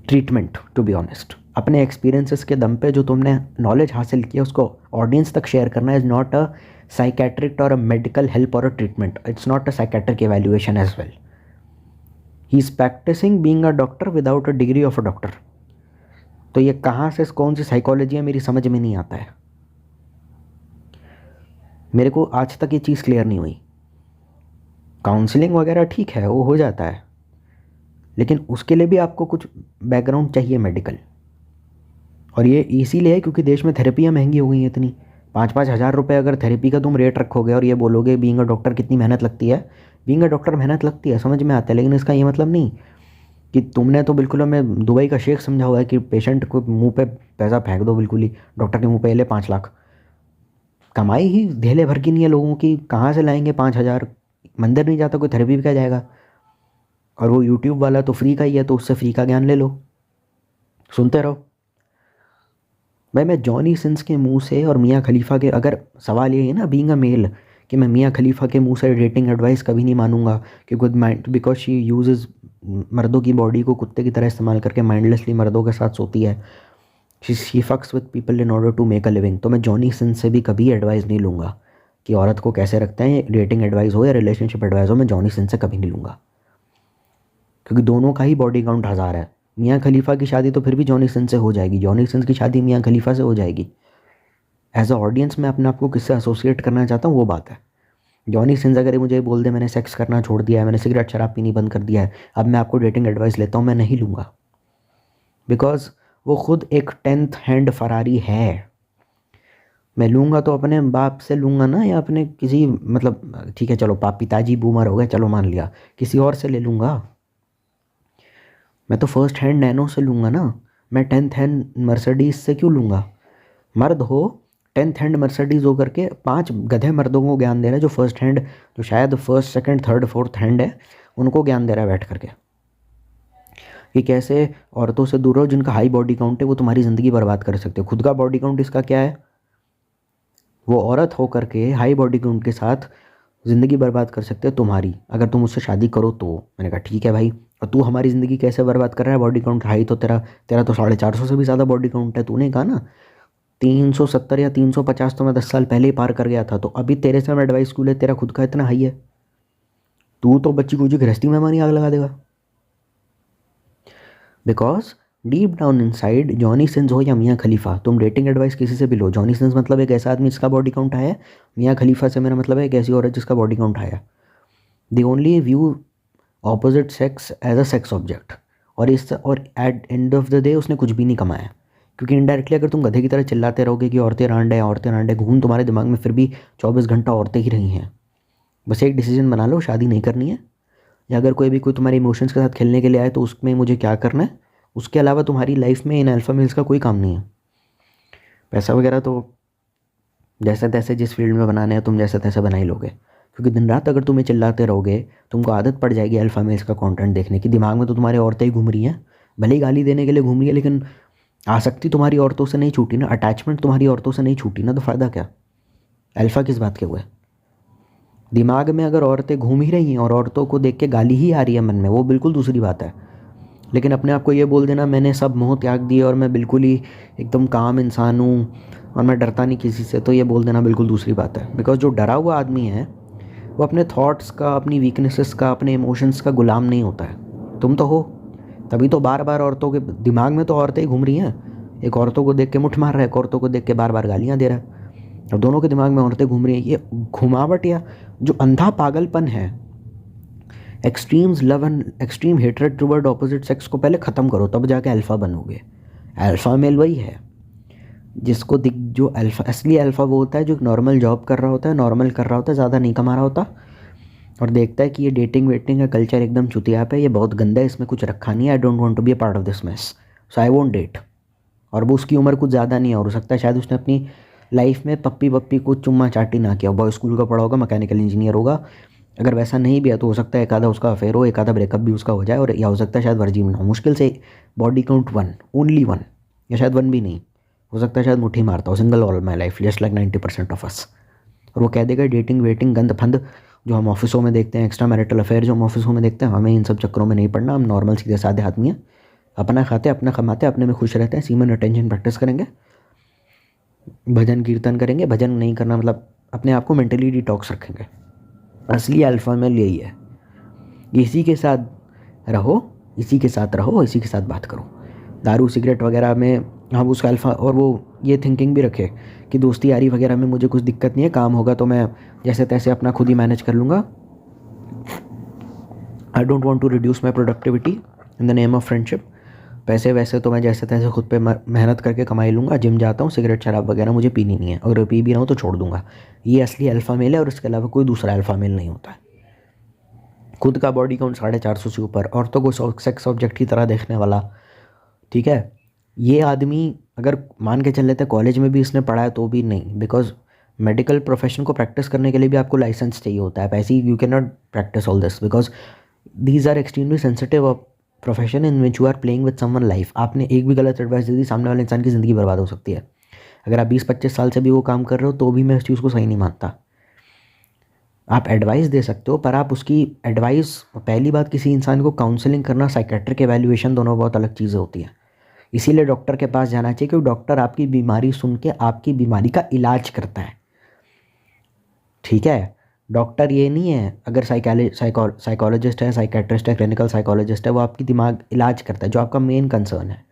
treatment to be honest. अपने एक्सपीरियंसेस के दम पे जो तुमने नॉलेज हासिल किया उसको ऑडियंस तक शेयर करना इज़ नॉट अ साइकेट्रिक और अ मेडिकल हेल्प और a treatment, it's not a psychiatric evaluation as well. He is practising being a doctor without a degree of a doctor. तो ये कहाँ से कौन सी साइकोलॉजी है मेरी समझ में नहीं आता है, मेरे को आज तक ये चीज़ क्लियर नहीं हुई। काउंसलिंग वगैरह ठीक है वो हो जाता है, लेकिन उसके लिए भी आपको कुछ बैकग्राउंड चाहिए मेडिकल। और ये इसीलिए है क्योंकि देश में थेरेपियाँ महंगी हो गई हैं इतनी, 5-5 हज़ार रुपये अगर थेरेपी का तुम रेट रखोगे और ये बोलोगे बीइंग अ डॉक्टर कितनी मेहनत लगती है, बीइंग अ डॉक्टर मेहनत लगती है समझ में आता है, लेकिन इसका ये मतलब नहीं कि तुमने तो बिल्कुल हमें दुबई का शेख समझा हुआ है कि पेशेंट को मुंह पे पैसा फेंक दो, बिल्कुल ही डॉक्टर के मुंह पे ले 5 लाख। कमाई ही धेले भर की नहीं है लोगों की, कहाँ से लाएंगे 5 हज़ार, मंदिर नहीं जाता कोई थेरेपी भी क्या जाएगा। और वो यूट्यूब वाला तो फ्री का ही है, तो उससे फ्री का ज्ञान ले लो, सुनते रहो। भाई मैं जॉनी सिंस के मुंह से और मियाँ खलीफा के, अगर सवाल ये है ना बीइंग अ मेल कि मैं मियाँ खलीफा के मुंह से डेटिंग एडवाइस कभी नहीं मानूंगा क्योंकि बिकॉज शी यूजेस मर्दों की बॉडी को कुत्ते की तरह इस्तेमाल करके माइंडलेसली मर्दों के साथ सोती है, she fucks with people in order to make a living, तो मैं जॉनी सिंस से भी कभी एडवाइस नहीं लूँगा कि औरत को कैसे रखते हैं, डेटिंग एडवाइस हो या रिलेशनशिप एडवाइस हो, मैं जॉनी सिंस से कभी नहीं लूँगा क्योंकि दोनों का ही बॉडी काउंट 1000 है। मियाँ खलीफा की शादी तो फिर भी जॉनी सिंस से हो जाएगी, जॉनी सिंस की शादी मियाँ खलीफा से हो जाएगी। एज अ ऑडियंस मैं अपने आप को किससे एसोसिएट करना चाहता हूँ वो बात है। जॉनी सिंस अगर ये मुझे बोल दे मैंने सेक्स करना छोड़ दिया है, मैंने सिगरेट शराब पीनी बंद कर दिया है, अब मैं आपको डेटिंग एडवाइस लेता हूँ, मैं नहीं लूँगा बिकॉज वो खुद एक 10th हैंड फरारी है। मैं लूँगा तो अपने बाप से लूँगा ना, या अपने किसी मतलब ठीक है चलो पिताजी बूमर हो गए चलो मान लिया, किसी और से ले लूँगा। मैं तो फर्स्ट हैंड नैनो से लूँगा ना, मैं 10th हैंड मर्सिडीज़ से क्यों लूँगा। मर्द हो 10th हैंड मर्सिडीज़ हो करके 5 गधे मर्दों को ज्ञान दे रहा है जो फर्स्ट हैंड, जो शायद first second third fourth hand है, उनको ज्ञान दे रहा है बैठ करके कि कैसे औरतों से दूर रहो जिनका हाई बॉडी काउंट है, वो तुम्हारी ज़िंदगी बर्बाद कर सकते हो। खुद का बॉडी काउंट इसका क्या है, वो औरत हो करके हाई बॉडी काउंट के साथ ज़िंदगी बर्बाद कर सकते हैं तुम्हारी, अगर तुम उससे शादी करो तो। मैंने कहा ठीक है भाई, और तू हमारी ज़िंदगी कैसे बर्बाद कर रहा है, बॉडी काउंट हाई तो तेरा तेरा तो 450 से भी ज़्यादा बॉडी काउंट है। तूने कहा ना 370 या 350 तो मैं 10 साल पहले ही पार कर गया था, तो अभी तेरे से मैं एडवाइस क्यों ले, तेरा खुद का इतना हाई है। तू तो बच्ची कुची गृहस्थी में मानी आग लगा देगा। Because deep down inside Johnny Sins हो या मियाँ खलीफा, तुम डेटिंग एडवाइस किसी से भी लो, जॉनी सिंस मतलब एक ऐसा आदमी जिसका बॉडी काउंट आया है, मियाँ खलीफा से मेरा मतलब है एक ऐसी औरत जिसका बॉडी काउंट आया। They only view opposite sex as a sex object, और at end of the day उसने कुछ भी नहीं कमाया, क्योंकि इनडायरेक्टली अगर तुम गधे की तरह चिल्लाते रहोगे कि औरतें रांड है, घूम तुम्हारे दिमाग में फिर भी 24 घंटा औरतें ही रही हैं। बस एक डिसीजन बना लो, शादी नहीं करनी है, या अगर कोई तुम्हारे इमोशंस के साथ खेलने के लिए आए तो उसमें मुझे क्या करना है, उसके अलावा तुम्हारी लाइफ में इन अल्फा मेल्स का कोई काम नहीं है। पैसा वगैरह तो जैसे तैसे जिस फील्ड में बनाने हैं तुम जैसे तैसे बना ही लोगे, क्योंकि दिन रात अगर तुम्हें चिल्लाते रहोगे तुमको आदत पड़ जाएगी अल्फा मेल्स का कंटेंट देखने की। दिमाग में तो तुम्हारे औरतें ही घूम रही हैं, भले ही गाली देने के लिए घूम रही है, लेकिन आसक्ति तुम्हारी औरतों से नहीं छूटी ना, अटैचमेंट तुम्हारी औरतों से नहीं छूटी ना, तो फ़ायदा क्या, अल्फ़ा किस बात के हुए। दिमाग में अगर औरतें घूम ही रही हैं और औरतों को देख के गाली ही आ रही है मन में, वो बिल्कुल दूसरी बात है। लेकिन अपने आप को ये बोल देना मैंने सब मोह त्याग दिए और मैं बिल्कुल ही एकदम काम इंसान हूँ और मैं डरता नहीं किसी से, तो ये बोल देना बिल्कुल दूसरी बात है। बिकॉज जो डरा हुआ आदमी है वो अपने थॉट्स का, अपनी वीकनेसेस का, अपने इमोशंस का गुलाम नहीं होता है। तुम तो हो, तभी तो बार बार औरतों के दिमाग में तो औरतें ही घूम रही हैं। एक औरतों को देख के मुठ मार रहा है, एक औरतों को देख के बार बार गालियाँ दे रहा है, अब दोनों के दिमाग में औरतें घूम रही हैं। ये घुमावट या जो अंधा पागलपन है, extremes love and extreme hatred toward opposite sex को पहले ख़त्म करो, तब जाके अल्फ़ा बनोगे। अल्फ़ा मेल वही है जिसको जो अल्फ़ा, असली अल्फ़ा वो होता है जो नॉर्मल जॉब कर रहा होता है, नॉर्मल कर रहा होता है, ज़्यादा नहीं कमा रहा होता, और देखता है कि ये डेटिंग वेटिंग का कल्चर एकदम चुतिया पे, ये बहुत गंदा है, इसमें कुछ रखा नहीं है, I don't want to be a part of this mess, so I won't date. और वो उसकी उम्र कुछ ज़्यादा नहीं है, और हो सकता है शायद उसने अपनी लाइफ में पप्पी पप्पी को चुम्मा चाटी ना किया, बॉय स्कूल का पढ़ा होगा, मैकेनिकल इंजीनियर होगा। अगर वैसा नहीं भी है तो हो सकता है एक आधा उसका अफेयर हो, एक आधा ब्रेकअप भी उसका हो जाए, और या हो सकता है शायद वर्जिन ना हो, मुश्किल से बॉडी काउंट 1, ओनली 1, या शायद 1 भी नहीं, हो सकता है शायद मुट्ठी मारता हो, single all my life just like 90% of us. और वो कह देगा डेटिंग वेटिंग गंद फंद जो हम ऑफिसों में देखते हैं, एक्स्ट्रा मैरिटल अफेयर जो हम ऑफिसों में देखते हैं, हमें इन सब चक्करों में नहीं पड़ना। हम नॉर्मल सीधे साधे आदमी हैं, अपना खाते अपना कमाते अपने में खुश रहते हैं, सीमन अटेंशन प्रैक्टिस करेंगे, भजन कीर्तन करेंगे। भजन नहीं करना मतलब अपने आप को मेंटली डिटॉक्स रखेंगे। असली अल्फा मेल यही है, इसी के साथ रहो, इसी के साथ रहो, इसी के साथ बात करो। दारू सिगरेट वगैरह में हम उसका अल्फा, और वो ये थिंकिंग भी रखे कि दोस्ती यारी वगैरह में मुझे कुछ दिक्कत नहीं है, काम होगा तो मैं जैसे तैसे अपना खुद ही मैनेज कर लूँगा। I don't want to reduce my productivity in the name of friendship. पैसे वैसे तो मैं जैसे तैसे खुद पे मेहनत करके कमाई लूँगा, जिम जाता हूँ, सिगरेट शराब वगैरह मुझे पीनी नहीं है, अगर पी भी रहा हूँ तो छोड़ दूँगा। ये असली अल्फ़ा मेल है, और इसके अलावा कोई दूसरा अल्फ़ा मेल नहीं होता है। खुद का बॉडी काउंट 450 से ऊपर, औरतों को सेक्स ऑब्जेक्ट की तरह देखने वाला, ठीक है। ये आदमी अगर मान के चल लेते हैं कॉलेज में भी इसने पढ़ा है तो भी नहीं, बिकॉज मेडिकल प्रोफेशन को प्रैक्टिस करने के लिए भी आपको लाइसेंस चाहिए होता है। ऐसे ही you can not practice all this because these are extremely sensitive profession in which you are playing with someone life. आपने एक भी गलत एडवाइस दे दी, सामने वाले इंसान की ज़िंदगी बर्बाद हो सकती है। अगर आप 20-25 साल से भी वो काम कर रहे हो तो भी मैं इस चीज़ को सही नहीं मानता। आप एडवाइस दे सकते हो, पर आप उसकी एडवाइस, पहली बात किसी इंसान को काउंसलिंग करना, साइकेट्रिक एवेल्युएशन, दोनों बहुत अलग चीज़ें होती हैं। इसीलिए डॉक्टर के पास जाना चाहिए, क्योंकि डॉक्टर आपकी बीमारी सुन के आपकी बीमारी का इलाज करता है, ठीक है। डॉक्टर ये नहीं है, अगर साइकोलॉजिस्ट है, साइकेट्रिस्ट है, क्लिनिकल साइकोलॉजिस्ट है, वो आपकी दिमाग इलाज करता है, जो आपका मेन कंसर्न है।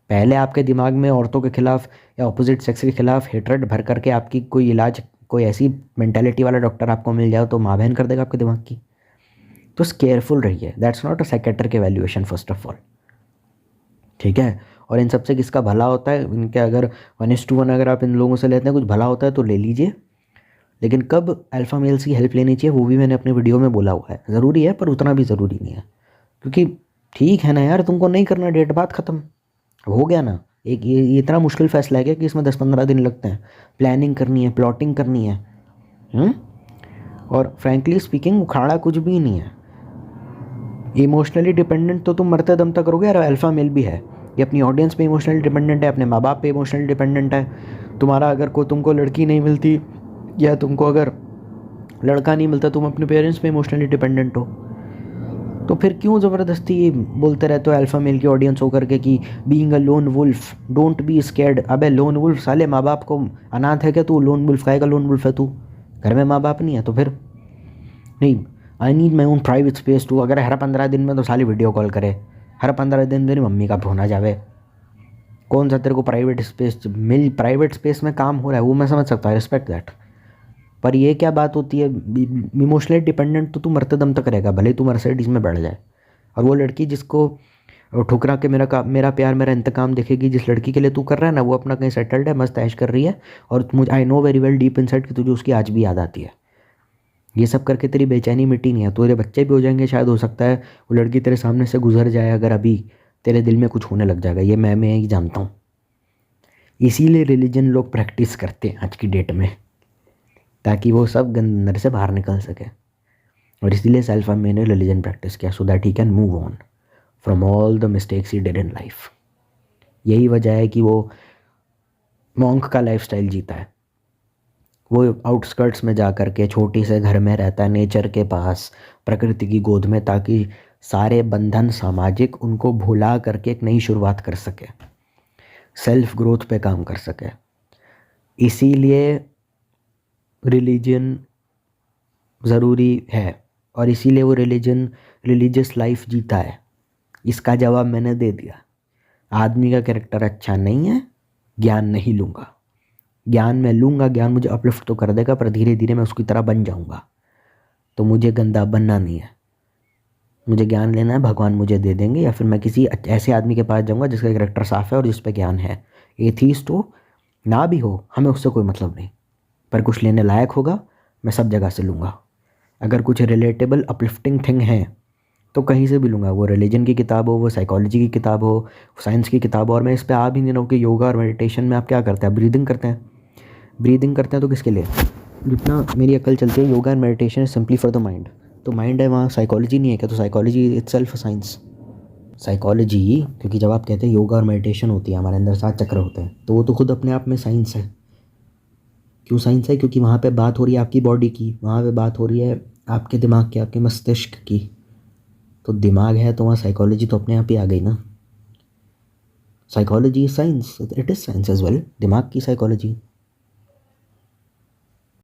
पहले आपके दिमाग में औरतों के खिलाफ या अपोजिट सेक्स के खिलाफ हेट्रेड भर करके आपकी कोई इलाज, कोई ऐसी मेंटालिटी वाला डॉक्टर आपको मिल जाए तो माँ बहन कर देगा आपके दिमाग की। तो केयरफुल रहिए, that's not a psychiatric evaluation first of all, ठीक है। और इन सबसे किसका भला होता है, इनके अगर 1:1 अगर आप इन लोगों से लेते हैं, कुछ भला होता है तो ले लीजिए, लेकिन कब अल्फ़ा मेल्स की हेल्प लेनी चाहिए वो भी मैंने अपने वीडियो में बोला हुआ है। ज़रूरी है पर उतना भी ज़रूरी नहीं है, क्योंकि ठीक है ना यार, तुमको नहीं करना डेट, बात ख़त्म हो गया ना। एक ये इतना मुश्किल फैसला है क्या कि इसमें 10-15 दिन लगते हैं, प्लानिंग करनी है, प्लॉटिंग करनी है। और फ्रैंकली स्पीकिंग उखाड़ा कुछ भी नहीं है। इमोशनली डिपेंडेंट तो तुम मरते दम तक रहोगे यार। अल्फ़ा मेल भी है, ये अपनी ऑडियंस पे इमोशनली डिपेंडेंट है, अपने माँ बाप पे इमोशनली डिपेंडेंट है। तुम्हारा अगर तुमको लड़की नहीं मिलती या तुमको अगर लड़का नहीं मिलता, तुम अपने पेरेंट्स पे इमोशनली डिपेंडेंट हो, तो फिर क्यों ज़बरदस्ती बोलते रहते हो अल्फ़ा मेल की ऑडियंस होकर के कि being a lone wolf, don't be scared. अबे लोन वुल्फ साले, माँ बाप को अनाथ है क्या तू? लोन वुल्फ काहे का लोन वुल्फ है तू? घर में माँ बाप नहीं है तो फिर नहीं। I need my own private space too. अगर हर 15 दिन में तो साली वीडियो कॉल करे, हर 15 दिन मेरी मम्मी का फोन आ जावे, कौन सा तेरे को प्राइवेट स्पेस मिल? प्राइवेट स्पेस में काम हो रहा है वो मैं समझ सकता हूँ, रिस्पेक्ट दैट, पर ये क्या बात होती है? इमोशनली डिपेंडेंट तो तू मरते दम तक रहेगा, भले तू मर्सिडीज में बैठ जाए। और वो लड़की जिसको ठुकरा के मेरा प्यार मेरा इंतकाम देखेगी, जिस लड़की के लिए तू कर रहा है ना, वो अपना कहीं सेटल्ड है, मस्त ऐश कर रही है, और मुझे I know very well deep inside कि तुझे उसकी आज भी याद आती है। ये सब करके तेरी बेचैनी मिट्टी नहीं है, तेरे बच्चे भी हो जाएंगे शायद, हो सकता है वो लड़की तेरे सामने से गुजर जाए, अगर अभी तेरे दिल में कुछ होने लग जाएगा, ये मैं ही जानता हूँ। इसीलिए रिलीजन लोग प्रैक्टिस करते हैं आज की डेट में, ताकि वो सब गंदर से बाहर निकल सके। और इसीलिए सेल्फ मैंने रिलीजन प्रैक्टिस किया, so that he can move on from all the mistakes he did in life. यही वजह है कि वो मॉन्क का लाइफस्टाइल जीता है। वो आउटस्कर्ट्स में जा कर के छोटी से घर में रहता है, नेचर के पास, प्रकृति की गोद में, ताकि सारे बंधन सामाजिक उनको भुला करके एक नई शुरुआत कर सके, सेल्फ ग्रोथ पे काम कर सके। इसीलिए रिलीजन ज़रूरी है, और इसीलिए वो रिलीजियस लाइफ जीता है। इसका जवाब मैंने दे दिया। आदमी का कैरेक्टर अच्छा नहीं है, ज्ञान नहीं लूँगा। ज्ञान मैं लूँगा, ज्ञान मुझे अपलिफ्ट तो कर देगा, पर धीरे धीरे मैं उसकी तरह बन जाऊँगा। तो मुझे गंदा बनना नहीं है, मुझे ज्ञान लेना है, भगवान मुझे दे देंगे, या फिर मैं किसी ऐसे आदमी के पास जाऊँगा जिसका कैरेक्टर साफ़ है और जिस पे ज्ञान है। एथीस्ट हो ना भी हो, हमें उससे कोई मतलब नहीं, पर कुछ लेने लायक होगा, मैं सब जगह से लूँगा। अगर कुछ रिलेटेबल अपलिफ्टिंग थिंग है तो कहीं से भी लूँगा, वो रिलीजन की किताब हो, वो साइकोलॉजी की किताब हो, साइंस की किताब हो। और मैं इस पे आ भी नहीं रहा हूँ कि योगा और मेडिटेशन में आप क्या करते हैं, ब्रीदिंग करते हैं। ब्रीदिंग करते हैं तो किसके लिए? जितना मेरी अकल चलती है, yoga and meditation is simply for the mind. तो माइंड है, वहाँ साइकोलॉजी नहीं है क्या? तो साइकोलॉजी इटसेल्फ साइंस। साइकोलॉजी, क्योंकि जब आप कहते हैं योगा और मेडिटेशन होती है, हमारे अंदर 7 चक्र होते हैं, तो वो तो खुद अपने आप में साइंस है। क्यों साइंस है? क्योंकि वहाँ पे बात हो रही है आपकी बॉडी की, वहाँ पे बात हो रही है आपके दिमाग की, आपके मस्तिष्क की। तो दिमाग है तो वहाँ साइकोलॉजी तो अपने आप ही आ गई ना। Psychology is science, it is science as well, दिमाग की साइकोलॉजी।